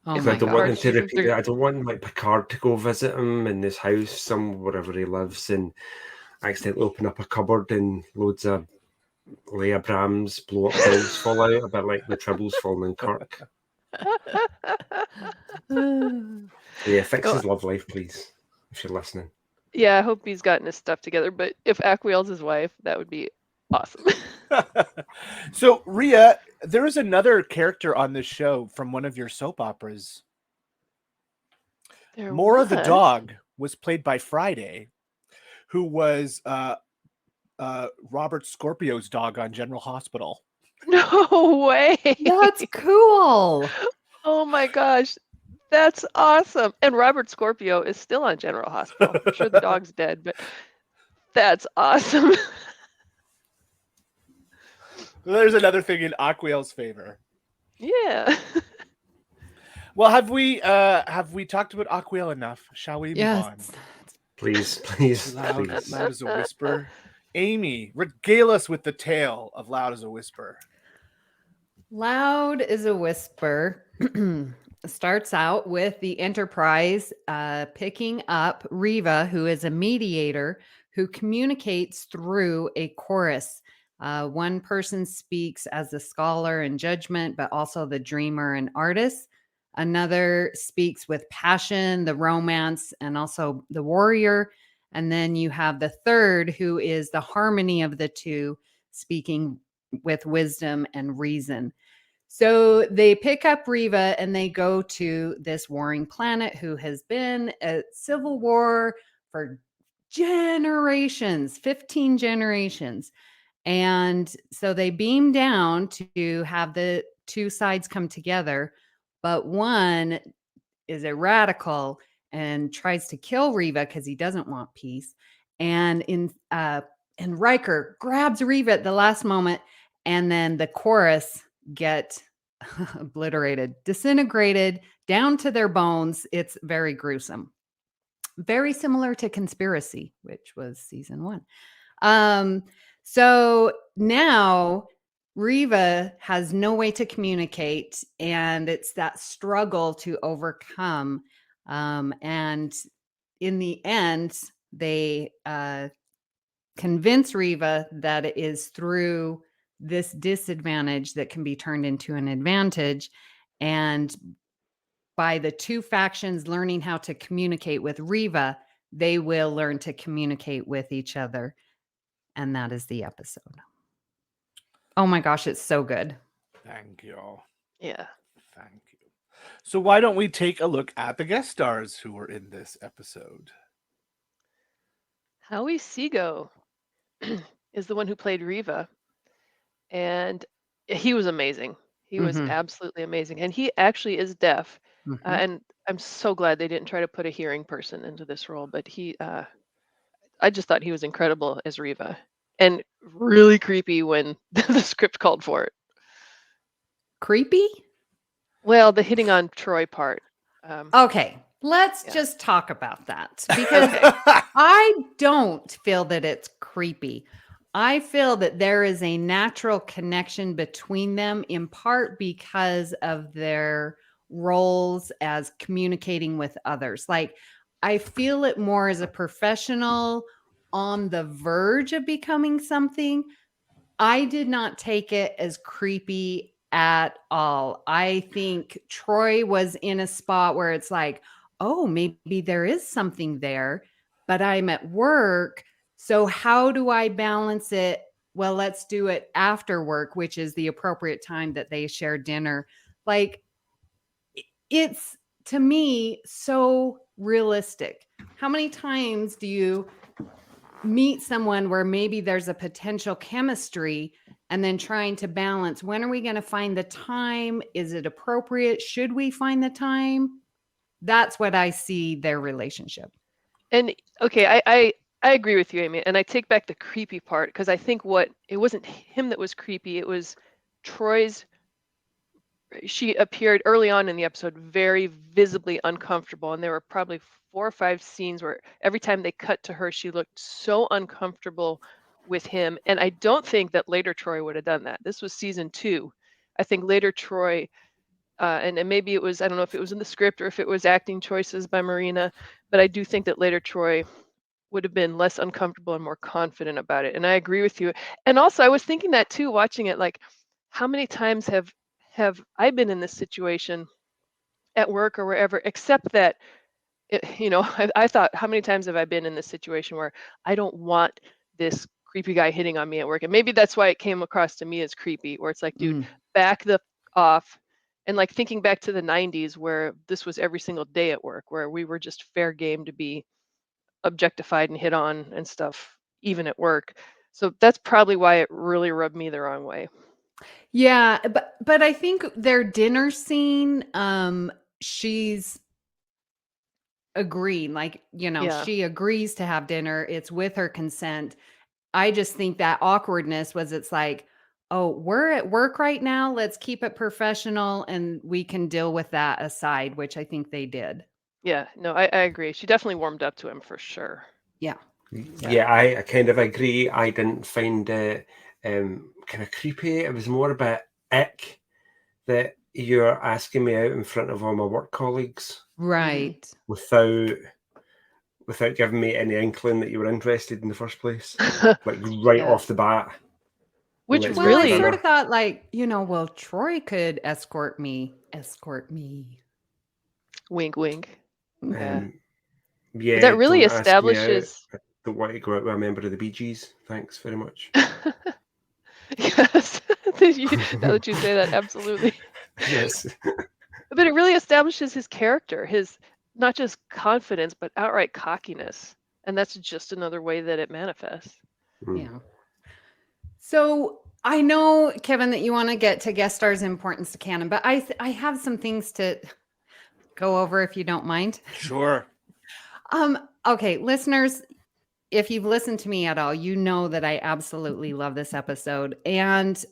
Speaker 1: Oh
Speaker 5: If
Speaker 1: my
Speaker 6: I don't want them
Speaker 1: gosh.
Speaker 6: to
Speaker 5: Season
Speaker 6: repeat
Speaker 5: three.
Speaker 6: it. I don't want Picard to go visit him in his house, wherever he lives, and accidentally open up a cupboard and loads of Leia Brahms blow up dolls fall out, a bit like the Tribbles falling in Kirk. Yeah, fix his love life, please, if you're listening.
Speaker 5: Yeah, I hope he's gotten his stuff together. But if Aquiel's his wife, that would be awesome.
Speaker 4: So, Rhea, there is another character on this show from one of your soap operas.
Speaker 5: There
Speaker 4: Mora the
Speaker 5: was.
Speaker 4: dog was played by Friday, who was Robert Scorpio's dog on General Hospital.
Speaker 5: No way.
Speaker 1: That's cool.
Speaker 5: Oh my gosh. That's awesome. And Robert Scorpio is still on General Hospital. I'm sure the dog's dead, but that's awesome.
Speaker 4: There's another thing in Aquiel's favor.
Speaker 5: Yeah.
Speaker 4: Well, have we talked about Aquiel enough? Shall we move on?
Speaker 1: Yes.
Speaker 6: Please.
Speaker 4: Loud as a whisper. Amy, regale us with the tale of Loud as a Whisper.
Speaker 1: Loud as a Whisper starts out with the Enterprise picking up Riva, who is a mediator who communicates through a chorus. One person speaks as the scholar and judgment, but also the dreamer and artist. Another speaks with passion, the romance, and also the warrior. And then you have the third, who is the harmony of the two, speaking with wisdom and reason. So they pick up Riva and they go to this warring planet who has been at civil war for generations, 15 generations. And so they beam down to have the two sides come together. But one is a radical and tries to kill Riva because he doesn't want peace. And Riker grabs Riva at the last moment, and then the chorus get obliterated, disintegrated down to their bones. It's very gruesome. Very similar to Conspiracy, which was season 1. So now Riva has no way to communicate, and it's that struggle to overcome. And in the end, they convince Riva that it is through this disadvantage that can be turned into an advantage. And by the two factions learning how to communicate with Riva, they will learn to communicate with each other. And that is the episode. Oh my gosh, it's so good.
Speaker 4: Thank you.
Speaker 5: Yeah.
Speaker 4: Thank you. So why don't we take a look at the guest stars who were in this episode?
Speaker 5: Howie Seago is the one who played Riva, and he was amazing. He was absolutely amazing, and he actually is deaf. And I'm so glad they didn't try to put a hearing person into this role, but I just thought he was incredible as Riva, and really creepy when the script called for it.
Speaker 1: Creepy?
Speaker 5: Well, the hitting on Troy part.
Speaker 1: Okay, let's just talk about that, because I don't feel that it's creepy. I feel that there is a natural connection between them, in part because of their roles as communicating with others. Like, I feel it more as a professional on the verge of becoming something. I did not take it as creepy at all. I think Troy was in a spot where it's like, oh, maybe there is something there, but I'm at work. So how do I balance it? Well, let's do it after work, which is the appropriate time that they share dinner. Like, it's, to me, so realistic. How many times do you meet someone where maybe there's a potential chemistry, and then trying to balance, when are we going to find the time? Is it appropriate? Should we find the time? That's what I see their relationship.
Speaker 5: And okay, I agree with you, Amy, and I take back the creepy part, because I think it wasn't him that was creepy, it was Troy's. She appeared early on in the episode very visibly uncomfortable, and there were probably 4 or 5 scenes where every time they cut to her, she looked so uncomfortable with him. And I don't think that later Troy would have done that. This was season 2. I think later Troy, and maybe it was, I don't know if it was in the script or if it was acting choices by Marina, but I do think that later Troy would have been less uncomfortable and more confident about it. And I agree with you. And also, I was thinking that too, watching it, like, how many times have I been in this situation at work or wherever, except that, I thought, how many times have I been in this situation where I don't want this creepy guy hitting on me at work? And maybe that's why it came across to me as creepy, where it's like, dude, back the off. And like thinking back to the 90s, where this was every single day at work, where we were just fair game to be objectified and hit on and stuff, even at work. So that's probably why it really rubbed me the wrong way.
Speaker 1: Yeah, but I think their dinner scene, she's agreeing, like, she agrees to have dinner. It's with her consent. I just think that awkwardness was, it's like, oh, we're at work right now. Let's keep it professional, and we can deal with that aside, which I think they did.
Speaker 5: Yeah, no, I agree. She definitely warmed up to him for sure.
Speaker 1: Yeah.
Speaker 6: Yeah, I kind of agree. I didn't find it kind of creepy. It was more about ick that you're asking me out in front of all my work colleagues.
Speaker 1: Right.
Speaker 6: Without giving me any inkling that you were interested in the first place. Like right off the bat.
Speaker 5: Which
Speaker 6: Let's
Speaker 5: really,
Speaker 1: I sort of thought, like, well, Troy could escort me.
Speaker 5: Wink, wink.
Speaker 6: Yeah.
Speaker 5: That really establishes.
Speaker 6: I don't want to go out with a member of the Bee Gees. Thanks very much.
Speaker 5: Yes. Now that you say that, absolutely.
Speaker 6: Yes.
Speaker 5: But it really establishes his character, his not just confidence, but outright cockiness. And that's just another way that it manifests.
Speaker 1: Yeah. So I know, Kevin, that you want to get to guest stars' importance to canon, but I have some things to go over, if you don't mind.
Speaker 4: Sure.
Speaker 1: Okay, listeners, if you've listened to me at all, you know that I absolutely love this episode. And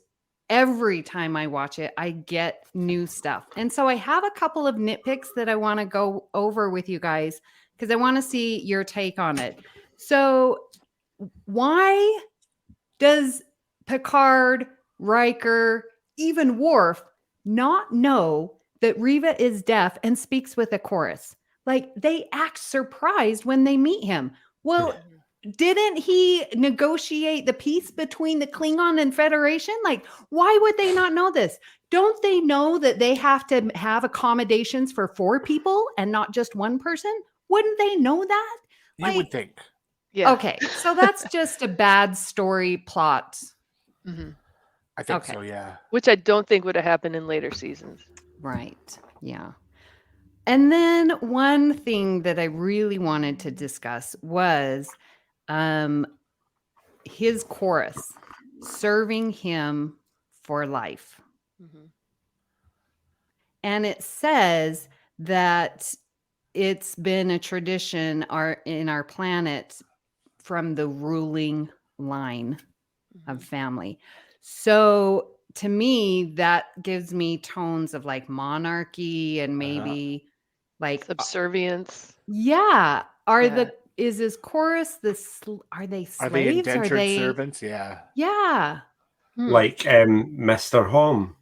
Speaker 1: every time I watch it, I get new stuff. And so I have a couple of nitpicks that I want to go over with you guys, because I want to see your take on it. So why does Picard, Riker, even Worf not know that Riva is deaf and speaks with a chorus? Like, they act surprised when they meet him. Well, didn't he negotiate the peace between the Klingon and Federation? Like, why would they not know this? Don't they know that they have to have accommodations for 4 people and not just one person? Wouldn't they know that?
Speaker 4: You would think.
Speaker 5: Yeah.
Speaker 1: Okay, so that's just a bad story plot.
Speaker 5: Mhm.
Speaker 4: I think
Speaker 1: Okay.
Speaker 4: so, yeah.
Speaker 5: Which I don't think would have happened in later seasons.
Speaker 1: Right. Yeah. And then one thing that I really wanted to discuss was his chorus, serving him for life.
Speaker 5: Mhm.
Speaker 1: And it says that it's been a tradition in our planet from the ruling line of family. So to me, that gives me tones of like monarchy and maybe like,
Speaker 5: Subservience.
Speaker 1: yeah.
Speaker 5: Yeah.
Speaker 1: Is his chorus are they
Speaker 4: Are they
Speaker 1: slaves?
Speaker 4: indentured servants? Yeah.
Speaker 1: Yeah.
Speaker 6: Like Mr. Hom.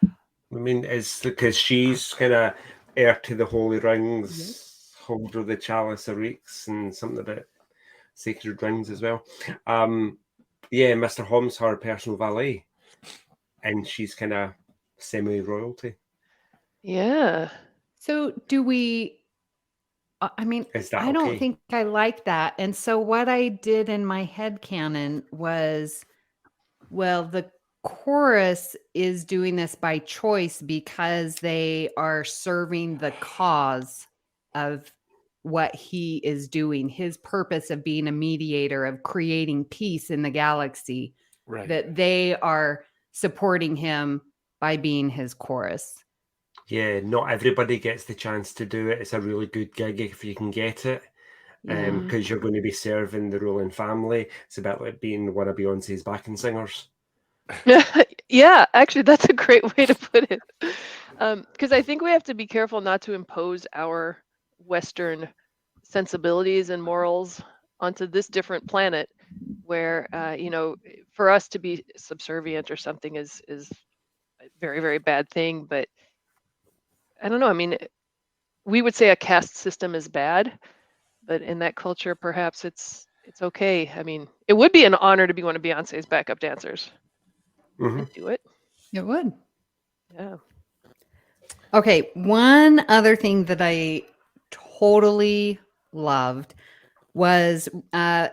Speaker 6: I mean, it's because she's kind of heir to the holy rings, holder of the chalice of reeks, and something about sacred rings as well. Yeah, Mr. Hom's her personal valet, and she's kind of semi-royalty.
Speaker 5: Yeah.
Speaker 1: So do we, I mean,
Speaker 6: Is that
Speaker 1: I don't
Speaker 6: okay?
Speaker 1: think I like that. And so what I did in my headcanon was, well, the chorus is doing this by choice because they are serving the cause of what he is doing, his purpose of being a mediator, of creating peace in the galaxy,
Speaker 4: Right.
Speaker 1: that they are supporting him by being his chorus.
Speaker 6: Yeah, not everybody gets the chance to do it. It's a really good gig if you can get it, because you're going to be serving the ruling family. It's about like being one of Beyonce's backing singers.
Speaker 5: Yeah, actually, that's a great way to put it. Because I think we have to be careful not to impose our Western sensibilities and morals onto this different planet, where for us to be subservient or something is a very, very bad thing. But I don't know. I mean, we would say a caste system is bad, but in that culture, perhaps it's okay. I mean, it would be an honor to be one of Beyonce's backup dancers. I'd do it.
Speaker 1: It would.
Speaker 5: Yeah.
Speaker 1: Okay, one other thing that I totally loved was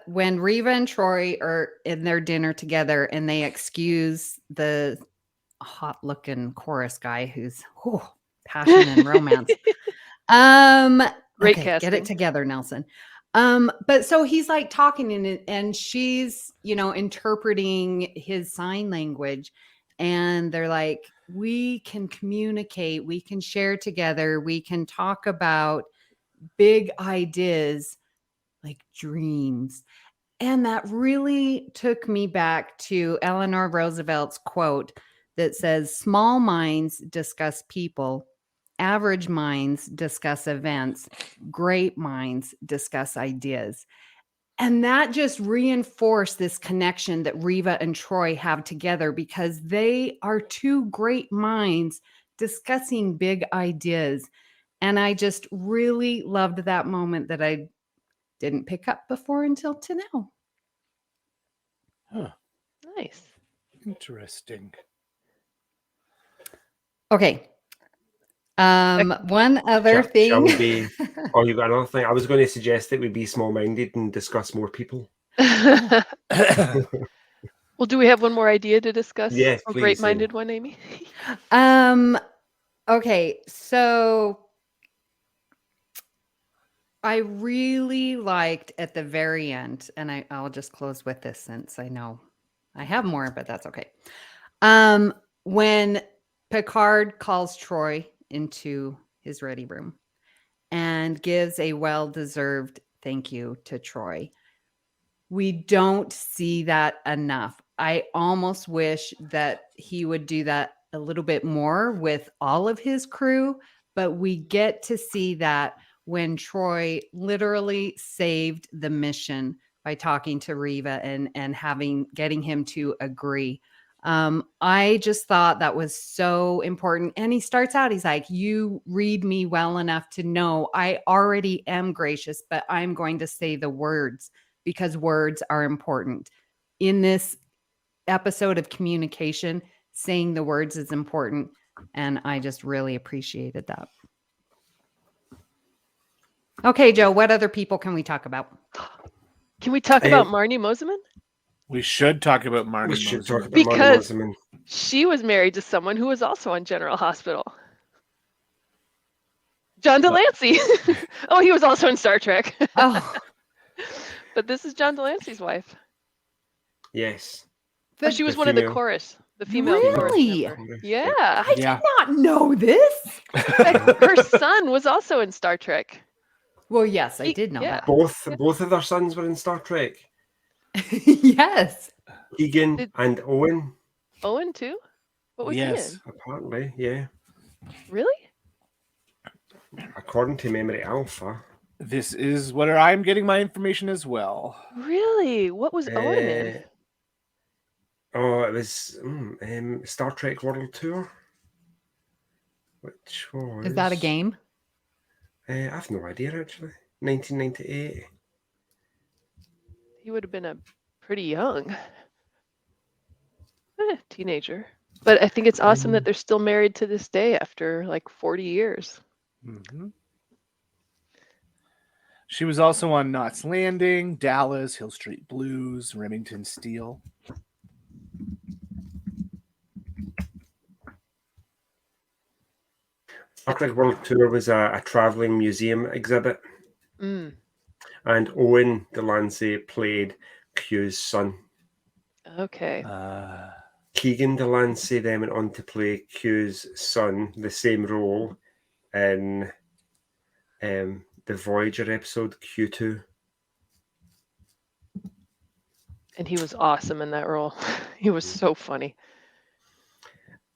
Speaker 1: when Reva and Troy are in their dinner together and they excuse the hot-looking chorus guy who's passion and romance.
Speaker 5: Great
Speaker 1: Okay, get
Speaker 5: casting.
Speaker 1: it together, Nelson. But so he's like talking and she's, interpreting his sign language, and they're like, we can communicate, we can share together, we can talk about big ideas like dreams. And that really took me back to Eleanor Roosevelt's quote that says, small minds discuss people, average minds discuss events, great minds discuss ideas. And that just reinforced this connection that Reva and Troy have together, because they are 2 great minds discussing big ideas. And I just really loved that moment that I didn't pick up before until to now.
Speaker 4: Huh.
Speaker 5: Nice.
Speaker 4: Interesting.
Speaker 1: Okay. One other thing.
Speaker 6: Shall we be? Oh, you got another thing? I was going to suggest that we be small-minded and discuss more people.
Speaker 5: Well, do we have one more idea to discuss?
Speaker 6: Yes,
Speaker 5: A
Speaker 6: please,
Speaker 5: great-minded one, Amy?
Speaker 1: Okay, so I really liked at the very end, and I'll just close with this since I know I have more, but that's okay. When Picard calls Troy into his ready room and gives a well-deserved thank you to Troy, we don't see that enough. I almost wish that he would do that a little bit more with all of his crew, but we get to see that when Troy literally saved the mission by talking to Reva and getting him to agree. I just thought that was so important. And he starts out, he's like, you read me well enough to know I already am gracious, but I'm going to say the words because words are important. In this episode of communication, saying the words is important. And I just really appreciated that. Okay, Joe, what other people can we talk about?
Speaker 5: Can we talk about Marnie Moseman?
Speaker 4: We should talk about Marnie.
Speaker 6: We should
Speaker 4: Moseman.
Speaker 6: talk about
Speaker 5: Because
Speaker 6: Marnie Moseman.
Speaker 5: she was married to someone who was also on General Hospital. John Delancey. Oh, he was also in Star Trek.
Speaker 1: Oh,
Speaker 5: But this is John Delancey's wife.
Speaker 6: Yes.
Speaker 5: Oh, she was
Speaker 6: the
Speaker 5: one of the
Speaker 6: female.
Speaker 5: chorus. The female
Speaker 1: Really?
Speaker 5: chorus member. Yeah.
Speaker 1: I
Speaker 4: Yeah.
Speaker 1: did not know this.
Speaker 5: Her son was also in Star Trek.
Speaker 1: Well, yes, I did know that.
Speaker 6: Both of their sons were in Star Trek.
Speaker 1: Yes.
Speaker 6: Keegan and Owen.
Speaker 5: Owen too? What was
Speaker 4: Yes.
Speaker 5: he in?
Speaker 6: Apparently, yeah.
Speaker 5: Really?
Speaker 6: According to Memory Alpha.
Speaker 4: This is where I'm getting my information as well.
Speaker 5: Really? What was Owen in?
Speaker 6: Oh, it was Star Trek World Tour. Which was...
Speaker 1: Is that a game?
Speaker 6: I have no idea, actually. 1998.
Speaker 5: He would have been pretty young. Teenager. But I think it's awesome that they're still married to this day after like 40 years.
Speaker 4: Mm-hmm. She was also on Knots Landing, Dallas, Hill Street Blues, Remington Steele.
Speaker 6: Star Trek World Tour was a traveling museum exhibit.
Speaker 5: Mm.
Speaker 6: And Owen Delancey played Q's son.
Speaker 5: Okay.
Speaker 6: Keegan Delancey then went on to play Q's son, the same role in the Voyager episode Q2.
Speaker 5: And he was awesome in that role. He was so funny.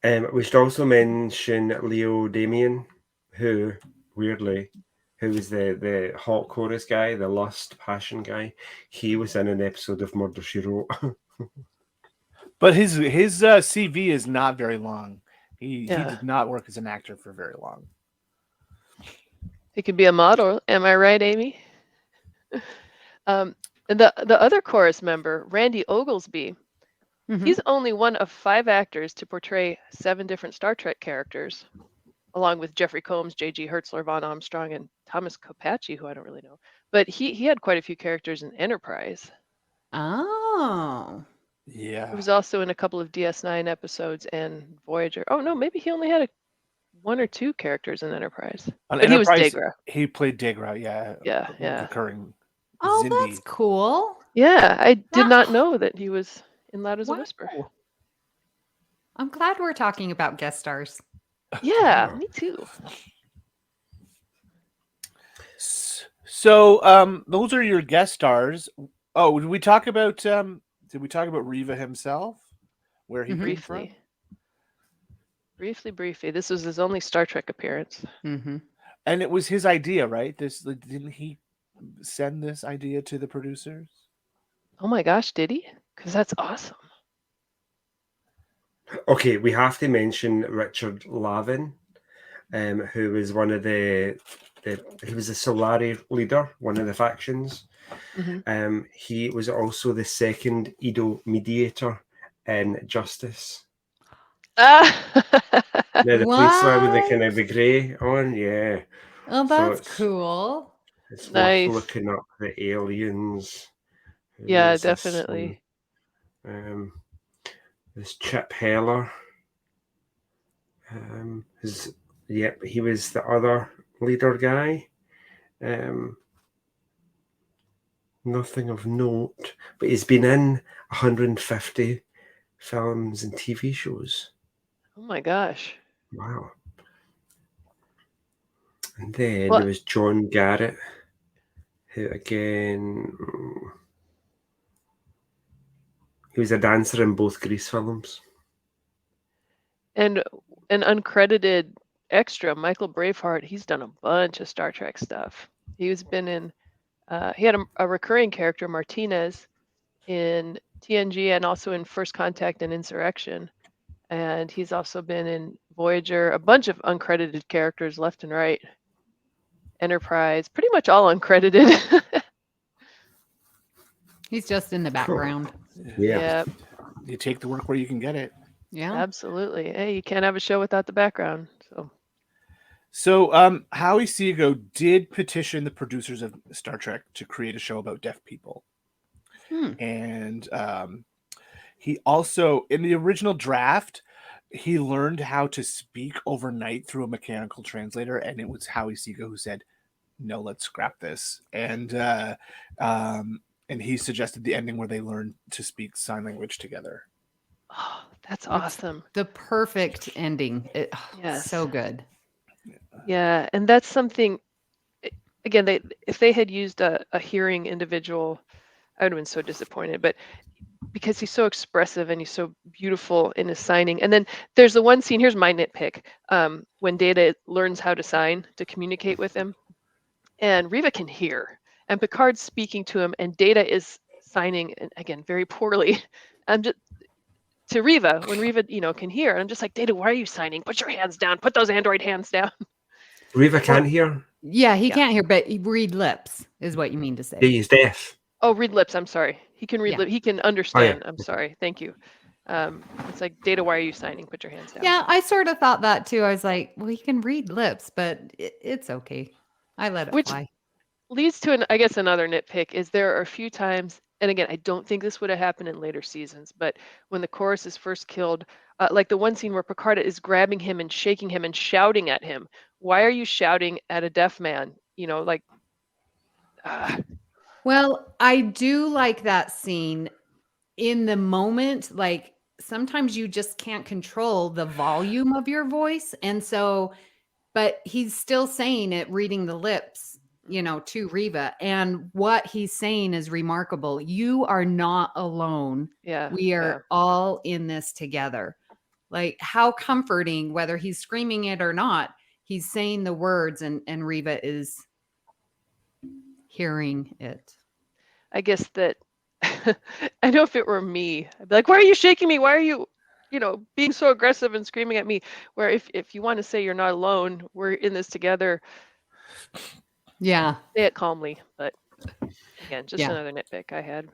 Speaker 6: We should also mention Leo Damien, who, weirdly, who was the hot chorus guy, the lust passion guy. He was in an episode of Murder, She Wrote.
Speaker 4: But his CV is not very long. He
Speaker 5: Yeah.
Speaker 4: did not work as an actor for very long.
Speaker 5: He could be a model. Am I right, Amy? And the other chorus member, Randy Oglesby,
Speaker 1: Mhm.
Speaker 5: he's only one of 5 actors to portray 7 different Star Trek characters, along with Jeffrey Combs, J.G. Hertzler, Von Armstrong, and Thomas Kopachi, who I don't really know. But he had quite a few characters in Enterprise.
Speaker 1: Oh.
Speaker 4: Yeah.
Speaker 5: He was also in a couple of DS9 episodes and Voyager. Oh, no, maybe he only had 1 or 2 characters in Enterprise.
Speaker 4: On
Speaker 5: But he was
Speaker 4: Enterprise,
Speaker 5: Degra.
Speaker 4: He played Degra, yeah.
Speaker 5: Yeah.
Speaker 4: Recurring.
Speaker 1: Oh,
Speaker 4: Zindi.
Speaker 1: that's cool.
Speaker 5: Yeah, I did
Speaker 1: Wow.
Speaker 5: not know that he was in Loud as a
Speaker 1: Wow.
Speaker 5: Whisper.
Speaker 1: I'm glad we're talking about guest stars.
Speaker 5: Yeah, me too.
Speaker 4: So those are your guest stars. Oh, did we talk about Riva himself? Where he came from?
Speaker 5: Briefly. This was his only Star Trek appearance.
Speaker 1: Mm-hmm.
Speaker 4: And it was his idea, right? Didn't he send this idea to the producers?
Speaker 5: Oh my gosh, did he? Because that's awesome.
Speaker 6: Okay, we have to mention Richard Lavin, who was one of he was the Solari leader, one of the factions.
Speaker 5: Mm-hmm.
Speaker 6: He was also the second Edo mediator in Justice.
Speaker 5: Ah!
Speaker 6: The police line with the
Speaker 1: What?
Speaker 6: kind of the grey on, yeah.
Speaker 1: Oh,
Speaker 6: So
Speaker 1: that's
Speaker 6: it's-
Speaker 1: cool.
Speaker 6: It's
Speaker 5: Nice.
Speaker 6: worth looking up the aliens. Who
Speaker 5: Yeah,
Speaker 6: is this
Speaker 5: definitely.
Speaker 6: one? This Chip Heller. He was the other leader guy. Nothing of note, but he's been in 150 films and TV shows.
Speaker 5: Oh my gosh.
Speaker 6: Wow. And then
Speaker 5: Well-
Speaker 6: there was John Garrett, who again, he was a dancer in both Grease films.
Speaker 5: And an uncredited extra, Michael Braveheart, he's done a bunch of Star Trek stuff. He's been in, he had a recurring character, Martinez, in TNG and also in First Contact and Insurrection. And he's also been in Voyager, a bunch of uncredited characters left and right. Enterprise, pretty much all uncredited.
Speaker 1: He's just in the background.
Speaker 5: Yeah,
Speaker 4: You take the work where you can get it.
Speaker 1: Yeah.
Speaker 5: absolutely. Hey, you can't have a show without the background.
Speaker 4: So, Howie Seago did petition the producers of Star Trek to create a show about deaf people. And he also, in the original draft, he learned how to speak overnight through a mechanical translator, and it was Howie Seago who said, "No, let's scrap this." And he suggested the ending where they learn to speak sign language together.
Speaker 5: Oh, that's awesome.
Speaker 1: The perfect ending.
Speaker 5: Yes.
Speaker 1: So good.
Speaker 5: Yeah, and that's something. Again, if they had used a hearing individual, I would have been so disappointed. But because he's so expressive and he's so beautiful in his signing, and then there's the one scene. Here's my nitpick: when Data learns how to sign to communicate with him, and Riva can hear, and Picard's speaking to him, and Data is signing, and again, very poorly. I'm just to Riva when Riva, can hear. And I'm just like, Data, why are you signing? Put your hands down. Put those android hands down.
Speaker 6: Riva can't hear.
Speaker 1: Yeah, he can't hear, but he read lips is what you mean to say.
Speaker 6: He's deaf.
Speaker 5: Oh, read lips. I'm sorry. He can read
Speaker 1: Yeah.
Speaker 5: lips. He can understand. I'm sorry. Thank you. It's like, Data, why are you signing? Put your hands down.
Speaker 1: Yeah, I sort of thought that too. I was like, well, he can read lips, but it's okay. I let it fly.
Speaker 5: Leads to another nitpick is there are a few times, and again, I don't think this would have happened in later seasons, but when the chorus is first killed, like the one scene where Picard is grabbing him and shaking him and shouting at him. Why are you shouting at a deaf man?
Speaker 1: Well, I do like that scene in the moment. Like sometimes you just can't control the volume of your voice. And so, but he's still saying it, reading the lips, to Riva. And what he's saying is remarkable. You are not alone.
Speaker 5: Yeah.
Speaker 1: We are all in this together. Like how comforting, whether he's screaming it or not, he's saying the words and Riva is hearing it.
Speaker 5: I guess that I know if it were me, I'd be like, why are you shaking me? Why are you, being so aggressive and screaming at me? Where if you want to say you're not alone, we're in this together.
Speaker 1: Yeah.
Speaker 5: Say it calmly. But again, just another nitpick I had.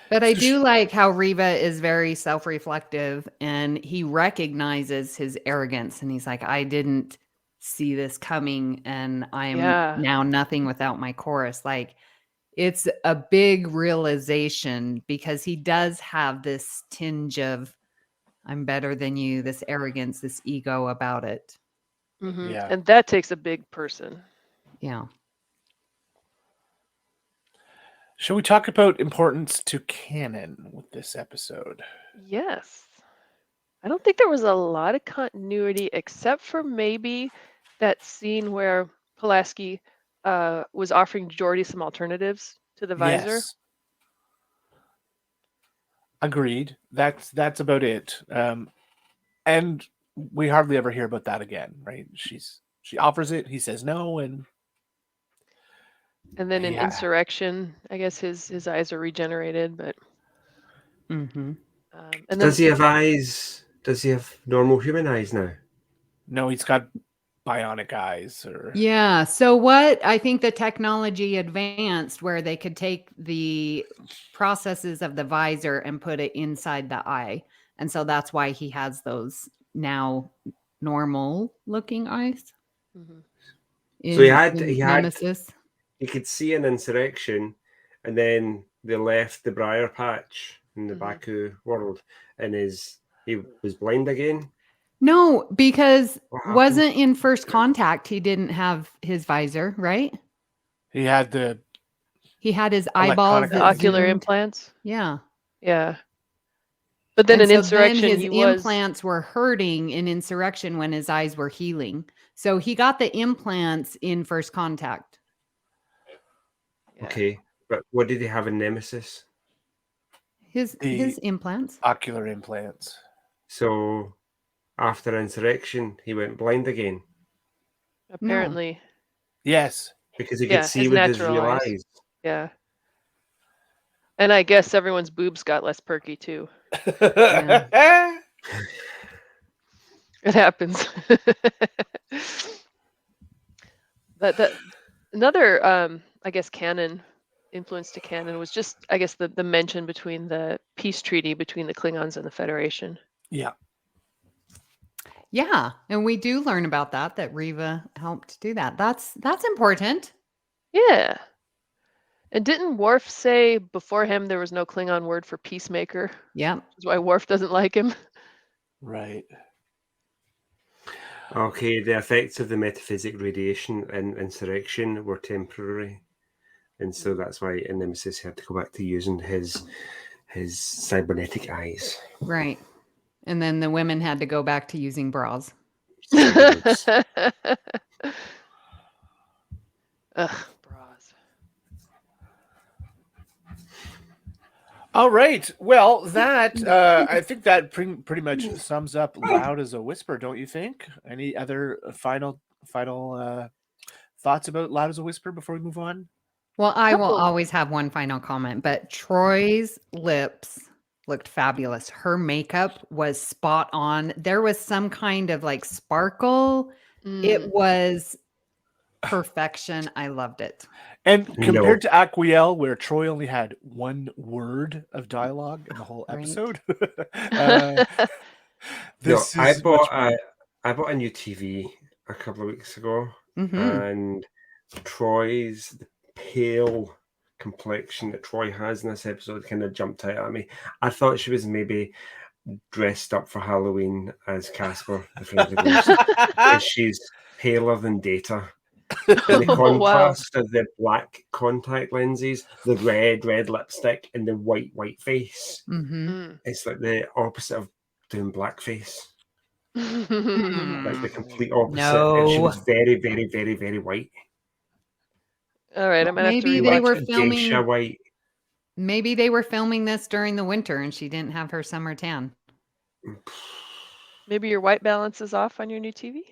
Speaker 1: But I do like how Riva is very self-reflective and he recognizes his arrogance and he's like, I didn't see this coming and I'm now nothing without my chorus. Like it's a big realization because he does have this tinge of I'm better than you, this arrogance, this ego about it.
Speaker 5: Mm-hmm. Yeah. And that takes a big person.
Speaker 1: Yeah.
Speaker 4: Shall we talk about importance to canon with this episode?
Speaker 5: Yes. I don't think there was a lot of continuity except for maybe that scene where Pulaski was offering Geordi some alternatives to the visor.
Speaker 4: Yes. Agreed. That's about it. And we hardly ever hear about that again, right? She offers it, he says no, and
Speaker 5: then in Insurrection, I guess his eyes are regenerated, but.
Speaker 1: Mm-hmm.
Speaker 5: And then,
Speaker 6: does he have eyes? Does he have normal human eyes now?
Speaker 4: No, he's got bionic eyes.
Speaker 1: Yeah. So what I think the technology advanced where they could take the processes of the visor and put it inside the eye. And so that's why he has those now normal looking eyes.
Speaker 5: Mm-hmm.
Speaker 6: So he had
Speaker 1: Nemesis.
Speaker 6: He could see an Insurrection, and then they left the briar patch in the Baku world, and he was blind again.
Speaker 1: No, because wasn't in First Contact. He didn't have his visor, right?
Speaker 4: He had
Speaker 1: his eyeballs,
Speaker 5: the ocular implants.
Speaker 1: Yeah,
Speaker 5: yeah. But then in Insurrection,
Speaker 1: his implants were hurting in Insurrection when his eyes were healing. So he got the implants in First Contact.
Speaker 5: Yeah.
Speaker 6: Okay, but what did he have in Nemesis?
Speaker 1: His implants,
Speaker 4: ocular implants.
Speaker 6: So after Insurrection, he went blind again.
Speaker 5: Apparently.
Speaker 4: Yes.
Speaker 6: because he could
Speaker 5: Yeah,
Speaker 6: see
Speaker 5: his
Speaker 6: with his
Speaker 5: natural
Speaker 6: real
Speaker 5: eyes.
Speaker 6: eyes.
Speaker 5: Yeah. And I guess everyone's boobs got less perky too.
Speaker 1: Yeah.
Speaker 5: It happens. But another I guess canon influence to canon was just I guess the mention between the peace treaty between the Klingons and the Federation.
Speaker 4: Yeah.
Speaker 1: Yeah, and we do learn about that Riva helped do that. That's important.
Speaker 5: Yeah. And didn't Worf say before him there was no Klingon word for peacemaker?
Speaker 1: Yeah.
Speaker 5: Which is why Worf doesn't like him.
Speaker 4: Right.
Speaker 6: Okay, the effects of the metaphysic radiation and insurrection were temporary, and so that's why Nemesis had to go back to using his cybernetic eyes.
Speaker 1: Right. And then the women had to go back to using bras.
Speaker 5: Ugh, bras.
Speaker 4: All right. Well, that I think that pretty much sums up Loud as a Whisper, don't you think? Any other final thoughts about Loud as a Whisper before we move on?
Speaker 1: Well, I will
Speaker 5: Couple.
Speaker 1: always have one final comment, but Troy's lips looked fabulous. Her makeup was spot on. There was some kind of like sparkle. It was perfection. I loved it.
Speaker 4: And
Speaker 6: No.
Speaker 4: compared to Aquiel, where Troy only had one word of dialogue in the whole
Speaker 1: Right.
Speaker 4: episode,
Speaker 6: No,
Speaker 4: this
Speaker 6: I
Speaker 4: is much
Speaker 6: bought a new TV a couple of weeks ago,
Speaker 1: Mhm.
Speaker 6: and Troy's pale complexion that Troy has in this episode kind of jumped out at me. I thought she was maybe dressed up for Halloween as Casper, the Friendly Ghost, because she's paler than Data. And the
Speaker 5: Oh, wow.
Speaker 6: contrast of the black contact lenses, the red lipstick, and the white face.
Speaker 1: Mhm.
Speaker 6: It's like the opposite of doing blackface.
Speaker 5: Mm.
Speaker 6: Like the complete opposite. And she was
Speaker 1: No.
Speaker 6: very, very, very, very white.
Speaker 5: All right, I might have to
Speaker 1: Maybe they
Speaker 5: rewatch
Speaker 1: were
Speaker 5: it.
Speaker 1: filming.
Speaker 6: Geisha white.
Speaker 1: Maybe they were filming this during the winter and she didn't have her summer tan.
Speaker 5: Maybe your white balance is off on your new TV.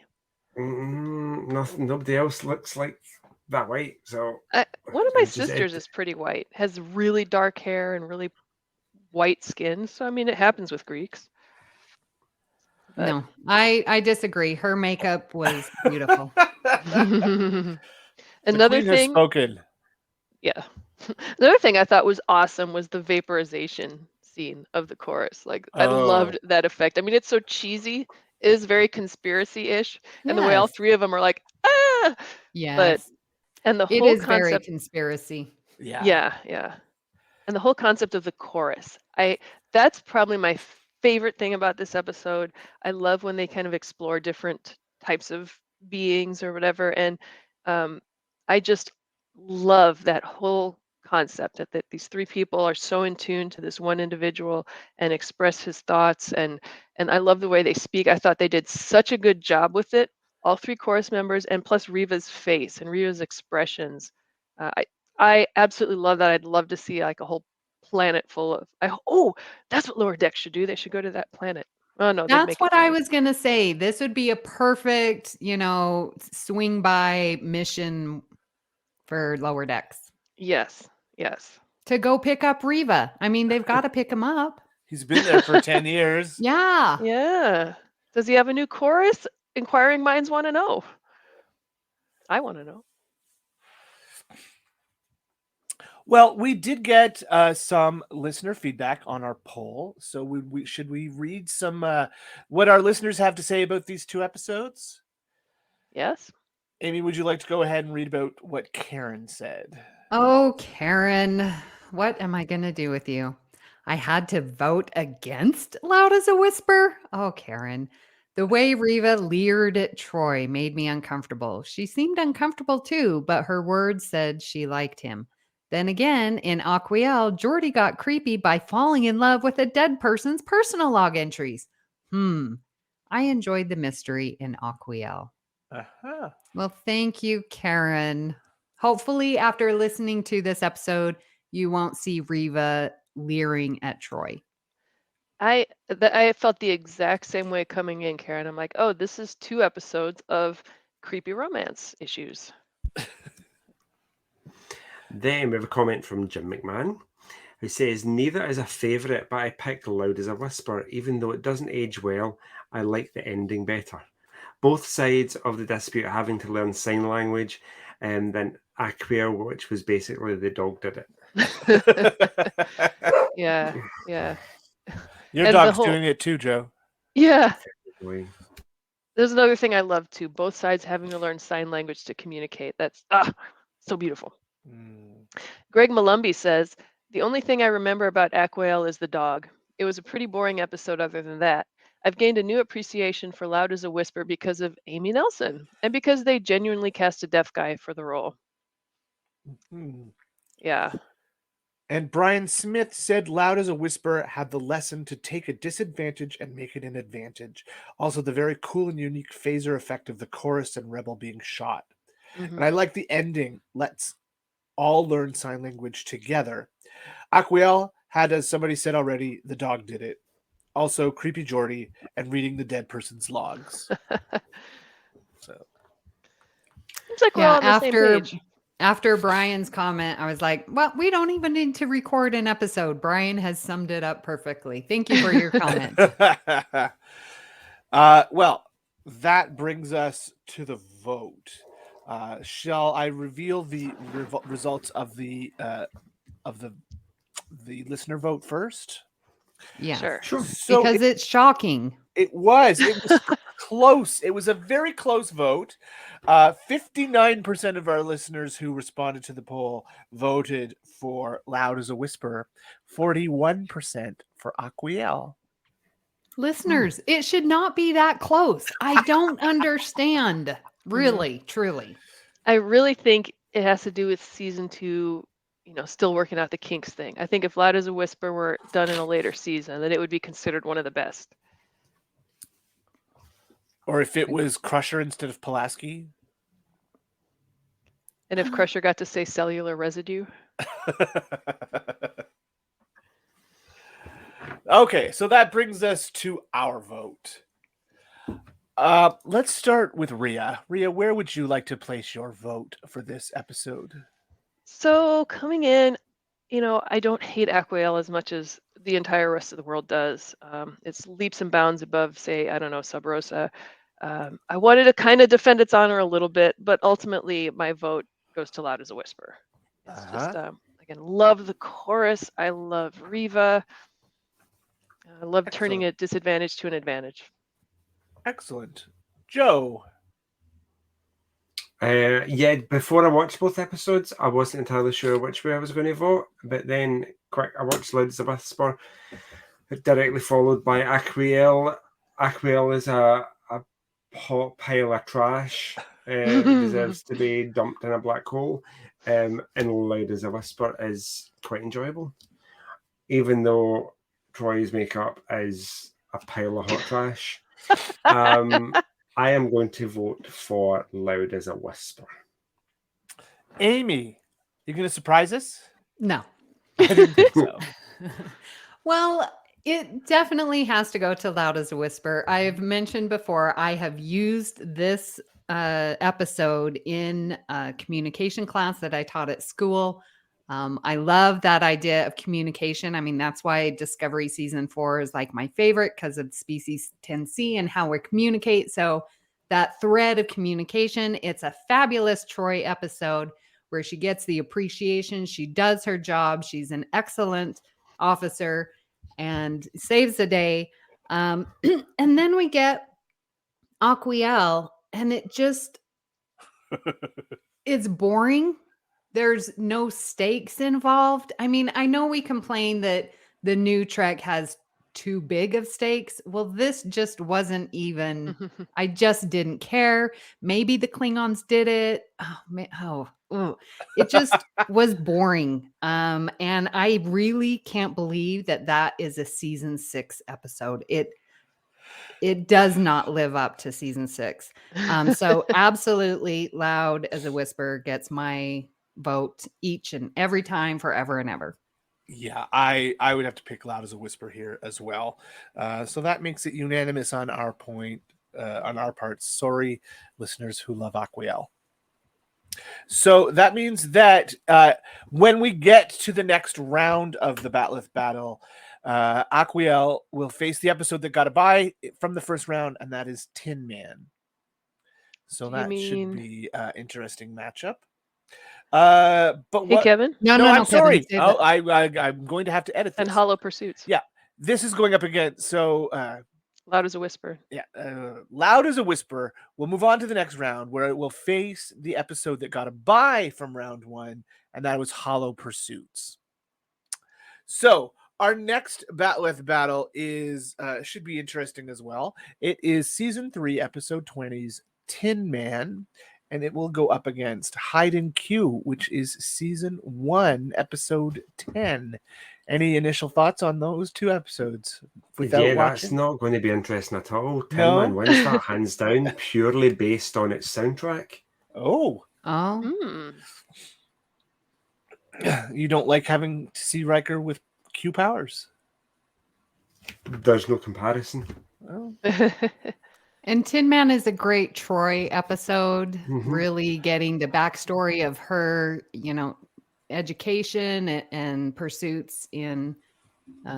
Speaker 6: Nothing. Nobody else looks like that white. So
Speaker 5: One of my
Speaker 6: Just-
Speaker 5: sisters is pretty white, has really dark hair and really white skin. So I mean, it happens with Greeks. But
Speaker 1: No, I disagree. Her makeup was beautiful.
Speaker 4: The
Speaker 5: another
Speaker 4: Queen has
Speaker 5: thing,
Speaker 4: spoken.
Speaker 5: yeah. Another thing I thought was awesome was the vaporization scene of the chorus. Like I loved that effect. I mean, it's so cheesy. It is very conspiracy-ish, and the way all
Speaker 1: Yes.
Speaker 5: three of them are like, ah.
Speaker 1: Yes.
Speaker 5: And the
Speaker 1: It
Speaker 5: whole
Speaker 1: is very
Speaker 5: concept,
Speaker 1: conspiracy.
Speaker 4: Yeah.
Speaker 5: yeah. And the whole concept of the chorus. That's probably my favorite thing about this episode. I love when they kind of explore different types of beings or whatever. And I just love that whole concept that these three people are so in tune to this one individual and express his thoughts. And I love the way they speak. I thought they did such a good job with it. All three chorus members, and plus Riva's face and Riva's expressions. I absolutely love that. I'd love to see like a whole planet full of. That's what Lower Decks should do. They should go to that planet. Oh no, they'd
Speaker 1: That's
Speaker 5: make it
Speaker 1: what I
Speaker 5: funny.
Speaker 1: was going to say. This would be a perfect, swing by mission for Lower Decks
Speaker 5: Yes.
Speaker 1: to go pick up Riva. I mean, they've got to pick him up.
Speaker 4: He's been there for 10 years.
Speaker 1: Yeah.
Speaker 5: Yeah. Does he have a new chorus? Inquiring minds want to know. I want to know.
Speaker 4: Well, we did get some listener feedback on our poll. So should we read some what our listeners have to say about these two episodes?
Speaker 5: Yes.
Speaker 4: Amy, would you like to go ahead and read about what Karen said?
Speaker 1: Oh, Karen, what am I going to do with you? I had to vote against Loud as a Whisper. Oh, Karen, the way Riva leered at Troy made me uncomfortable. She seemed uncomfortable too, but her words said she liked him. Then again, in Aquiel, Geordi got creepy by falling in love with a dead person's personal log entries. I enjoyed the mystery in Aquiel.
Speaker 4: Uh-huh.
Speaker 1: Well, thank you, Karen. Hopefully, after listening to this episode, you won't see Riva leering at Troy.
Speaker 5: I felt the exact same way coming in, Karen. I'm like, oh, this is 2 episodes of creepy romance issues.
Speaker 6: Then we have a comment from Jim McMahon, who says, neither is a favourite, but I picked Loud as a Whisper. Even though it doesn't age well, I like the ending better. Both sides of the dispute having to learn sign language, and then Aquiel, which was basically the dog did it.
Speaker 5: Yeah.
Speaker 4: Your
Speaker 5: And
Speaker 4: dog's doing it too, Joe.
Speaker 5: Yeah.
Speaker 6: Boy.
Speaker 5: There's another thing I love too. Both sides having to learn sign language to communicate. That's so beautiful. Greg Molumby says, the only thing I remember about Aquiel is the dog. It was a pretty boring episode other than that. I've gained a new appreciation for Loud as a Whisper because of Amy Nelson and because they genuinely cast a deaf guy for the role. Yeah.
Speaker 4: And Brian Smith said Loud as a Whisper had the lesson to take a disadvantage and make it an advantage. Also, the very cool and unique phaser effect of the chorus and Rebel being shot. And I like the ending. Let's all learn sign language together. Aquiel had, as somebody said already, the dog did it. Also, Creepy Geordie and reading the dead person's logs. So,
Speaker 5: seems like we're all on the same page.
Speaker 1: After Brian's comment, I was like, well, we don't even need to record an episode. Brian has summed it up perfectly. Thank you for your comment.
Speaker 4: Well, that brings us to the vote. Shall I reveal the results of the listener vote first?
Speaker 1: Yeah,
Speaker 5: Sure.
Speaker 4: So
Speaker 1: because it's shocking.
Speaker 4: It was close. It was a very close vote. 59% of our listeners who responded to the poll voted for Loud as a Whisper. 41% for Aquiel.
Speaker 1: Listeners, it should not be that close. I don't understand. Really, truly.
Speaker 5: I really think it has to do with season 2, still working out the kinks thing. I think if Loud as a Whisper were done in a later season, then it would be considered one of the best.
Speaker 4: Or if it was Crusher instead of Pulaski.
Speaker 5: And if Crusher got to say cellular residue.
Speaker 4: Okay, so that brings us to our vote. Let's start with Rhea. Rhea, where would you like to place your vote for this episode?
Speaker 5: So coming in, I don't hate Aquiel as much as the entire rest of the world does. It's leaps and bounds above, say, I don't know, Sub Rosa. I wanted to kind of defend its honor a little bit, but ultimately my vote goes to Loud as a Whisper. It's just, again, love the chorus. I love Riva. I love turning a disadvantage to an advantage.
Speaker 4: Excellent. Joe?
Speaker 6: Yeah, before I watched both episodes, I wasn't entirely sure which way I was going to vote, but then I watched Loud as a Whisper, directly followed by Aquiel. Aquiel is a hot pile of trash. Deserves to be dumped in a black hole. And Loud as a Whisper is quite enjoyable, even though Troy's makeup is a pile of hot trash. I am going to vote for Loud as a Whisper.
Speaker 4: Amy, you going to surprise us?
Speaker 1: No.
Speaker 4: I didn't think so.
Speaker 1: Well, it definitely has to go to Loud as a Whisper. I've mentioned before, I have used this episode in a communication class that I taught at school. I love that idea of communication. I mean, that's why Discovery Season 4 is like my favorite, because of Species 10C and how we communicate. So that thread of communication, it's a fabulous Troy episode where she gets the appreciation. She does her job. She's an excellent officer and saves the day. And then we get Aquiel, and it just, it's boring. There's no stakes involved. I mean, I know we complain that the new Trek has too big of stakes. Well, this just wasn't even, I just didn't care. Maybe the Klingons did it. It just was boring. And I really can't believe that is a season 6 episode. It does not live up to season 6. So absolutely Loud as a Whisper gets my vote each and every time, forever and ever.
Speaker 4: Yeah, I would have to pick Loud as a Whisper here as well. So that makes it unanimous on our part. Sorry, listeners who love Aquiel. So that means that when we get to the next round of the Batleth battle, Aquiel will face the episode that got a bye from the first round, and that is Tin Man. So
Speaker 5: Do you
Speaker 4: that should
Speaker 5: mean-
Speaker 4: be an interesting matchup. But
Speaker 5: Hey,
Speaker 4: what?
Speaker 5: Kevin?
Speaker 1: No,
Speaker 4: I'm
Speaker 1: Kevin,
Speaker 4: sorry.
Speaker 1: save
Speaker 4: Oh,
Speaker 1: it.
Speaker 4: I'm going to have to edit this.
Speaker 5: And Hollow Pursuits.
Speaker 4: Yeah. This is going up again. So
Speaker 5: Loud as a Whisper.
Speaker 4: yeah, Loud as a Whisper. We'll move on to the next round where it will face the episode that got a bye from round 1, and that was Hollow Pursuits. So our next Batleth battle is should be interesting as well. It is season 3, episode 20's Tin Man, and it will go up against Hide and Q, which is season 1, episode 10. Any initial thoughts on those 2 episodes?
Speaker 6: Yeah, that's not going to be interesting at all. Tin
Speaker 4: No?
Speaker 6: Man wins that hands down, purely based on its soundtrack.
Speaker 4: Oh,
Speaker 1: Oh,
Speaker 4: you don't like having to see Riker with Q powers?
Speaker 6: There's no comparison.
Speaker 4: Oh.
Speaker 1: and Tin Man is a great Troy episode,
Speaker 6: Mhm.
Speaker 1: really getting the backstory of her, education and pursuits in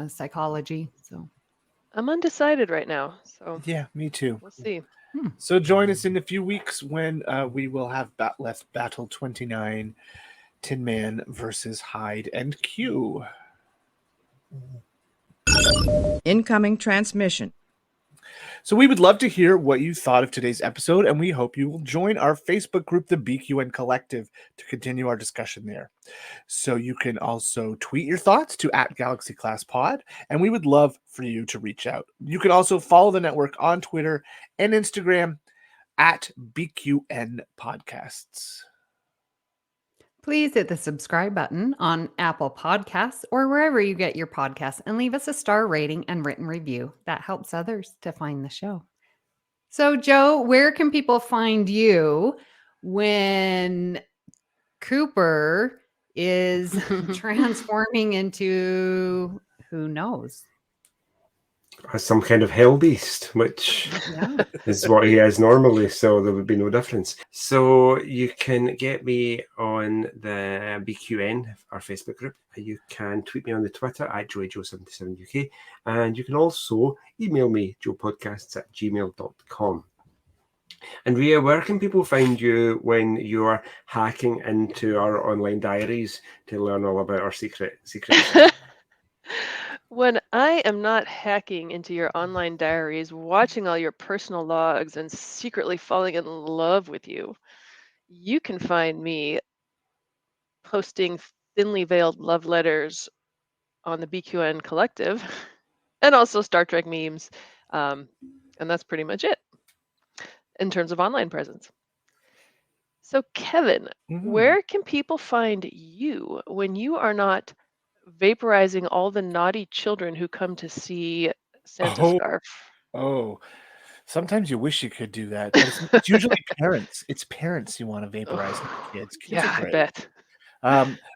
Speaker 1: psychology. So
Speaker 5: I'm undecided right now, so
Speaker 4: Yeah, me too.
Speaker 5: we'll see.
Speaker 4: So join us in a few weeks when we will have Batleth Battle 29, Tin Man versus Hide and Q.
Speaker 2: Incoming transmission.
Speaker 4: So we would love to hear what you thought of today's episode, and we hope you will join our Facebook group, the BQN Collective, to continue our discussion there. So you can also tweet your thoughts to @GalaxyClassPod, and we would love for you to reach out. You can also follow the network on Twitter and Instagram @BQN Podcasts.
Speaker 1: please hit the subscribe button on Apple Podcasts or wherever you get your podcasts and leave us a star rating and written review. That helps others to find the show. So, Joe, where can people find you when Cooper is transforming into who knows?
Speaker 6: As some kind of hell beast, which
Speaker 1: Yeah.
Speaker 6: is what he is normally, so there would be no difference. So you can get me on the BQN, our Facebook group. You can tweet me on the Twitter @JoeyJoe77UK, and you can also email me, joepodcasts@gmail.com. And Rhea, where can people find you when you're hacking into our online diaries to learn all about our secrets?
Speaker 5: When I am not hacking into your online diaries, watching all your personal logs, and secretly falling in love with you, you can find me posting thinly veiled love letters on the BQN Collective and also Star Trek memes. And that's pretty much it in terms of online presence. So, Kevin, where can people find you when you are not vaporizing all the naughty children who come to see Santa Scarf?
Speaker 4: Oh, sometimes you wish you could do that. But it's usually parents. It's parents who want to vaporize their kids. Kids are
Speaker 5: Yeah, I
Speaker 4: great.
Speaker 5: bet.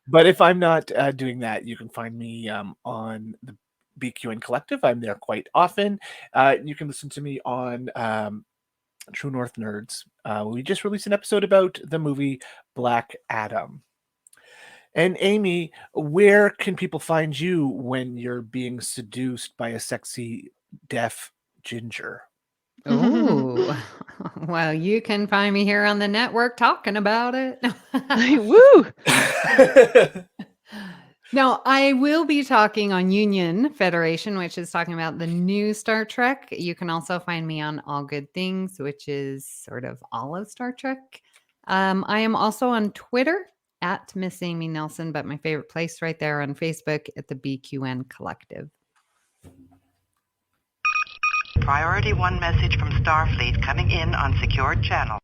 Speaker 4: But if I'm not doing that, you can find me on the BQN Collective. I'm there quite often. You can listen to me on True North Nerds. We just released an episode about the movie Black Adam. And Amy, where can people find you when you're being seduced by a sexy deaf ginger?
Speaker 1: Oh, well, you can find me here on the network talking about it.
Speaker 5: Woo!
Speaker 1: No, I will be talking on Union Federation, which is talking about the new Star Trek. You can also find me on All Good Things, which is sort of all of Star Trek. I am also on Twitter @Miss Amy Nelson, but my favorite place right there on Facebook at the BQN Collective.
Speaker 8: Priority 1 message from Starfleet coming in on secured channel.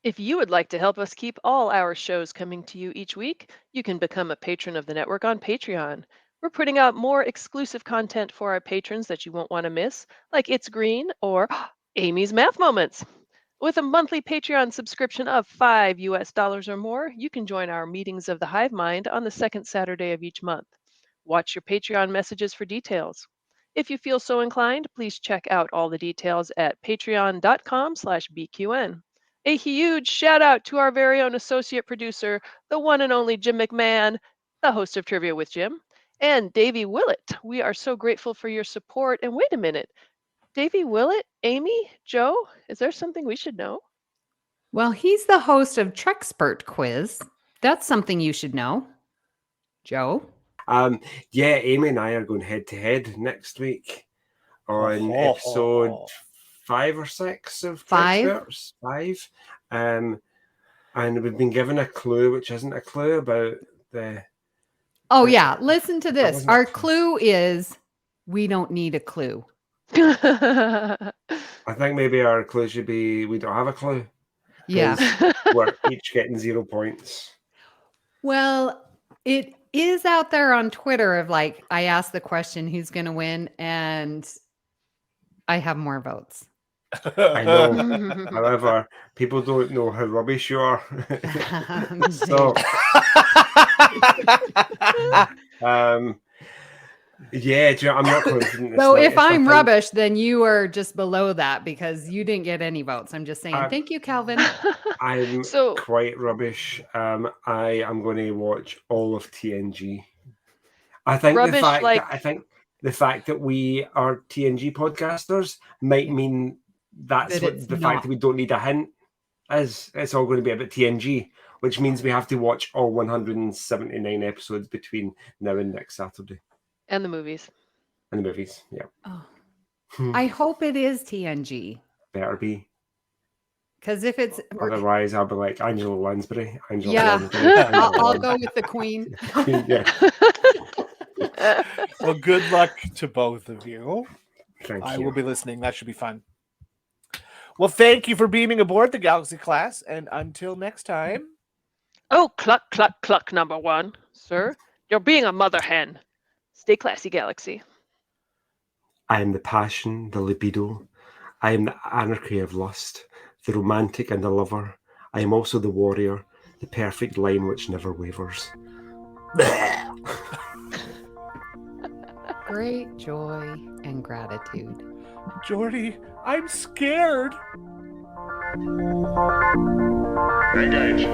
Speaker 5: If you would like to help us keep all our shows coming to you each week, you can become a patron of the network on Patreon. We're putting out more exclusive content for our patrons that you won't want to miss, like It's Green or Amy's Math Moments. With a monthly Patreon subscription of $5 or more, you can join our meetings of the Hive Mind on the second Saturday of each month. Watch your Patreon messages for details. If you feel so inclined, please check out all the details at patreon.com/BQN. A huge shout out to our very own associate producer, the one and only Jim McMahon, the host of Trivia with Jim, and Davey Willett. We are so grateful for your support. And wait a minute, Davey Willett, Amy, Joe, is there something we should know?
Speaker 1: Well, he's the host of Trexpert Quiz. That's something you should know. Joe?
Speaker 6: Yeah, Amy and I are going head to head next week on episode 5 or 6 of Trexperts. 5. And we've been given a clue, which isn't a clue about the...
Speaker 1: Oh, yeah. Listen to this. Our clue is we don't need a clue.
Speaker 6: I think maybe our clue should be we don't have a clue.
Speaker 1: Yeah.
Speaker 6: We're each getting 0 points.
Speaker 1: Well, it is out there on Twitter of like, I asked the question, who's going to win? And I have more votes.
Speaker 6: I know. However, people don't know how rubbish you are. So, yeah, I'm not confident.
Speaker 1: So if I'm rubbish, then you are just below that because you didn't get any votes. I'm just saying, thank you, Calvin.
Speaker 6: I'm quite rubbish. I am going to watch all of TNG. I think the fact that we are TNG podcasters might mean that's what the fact that we don't need a hint is. It's all going to be about TNG, which means we have to watch all 179 episodes between now and next Saturday.
Speaker 5: And the movies.
Speaker 6: Yeah.
Speaker 1: Oh. I hope it is TNG.
Speaker 6: Better be.
Speaker 1: Because if it's...
Speaker 6: Otherwise, I'll be like Angela Lansbury.
Speaker 1: I'll go with the Queen.
Speaker 6: Yeah.
Speaker 4: Well, good luck to both of you.
Speaker 6: Thank
Speaker 4: I
Speaker 6: you.
Speaker 4: will be listening. That should be fun. Well, thank you for beaming aboard the Galaxy class. And until next time...
Speaker 5: Oh, cluck, cluck, cluck, number 1. Sir, you're being a mother hen. Stay classy, Galaxy.
Speaker 6: I am the passion, the libido. I am the anarchy of lust, the romantic and the lover. I am also the warrior, the perfect line which never wavers.
Speaker 1: Great joy and gratitude.
Speaker 4: Jordy, I'm scared.
Speaker 7: Engage.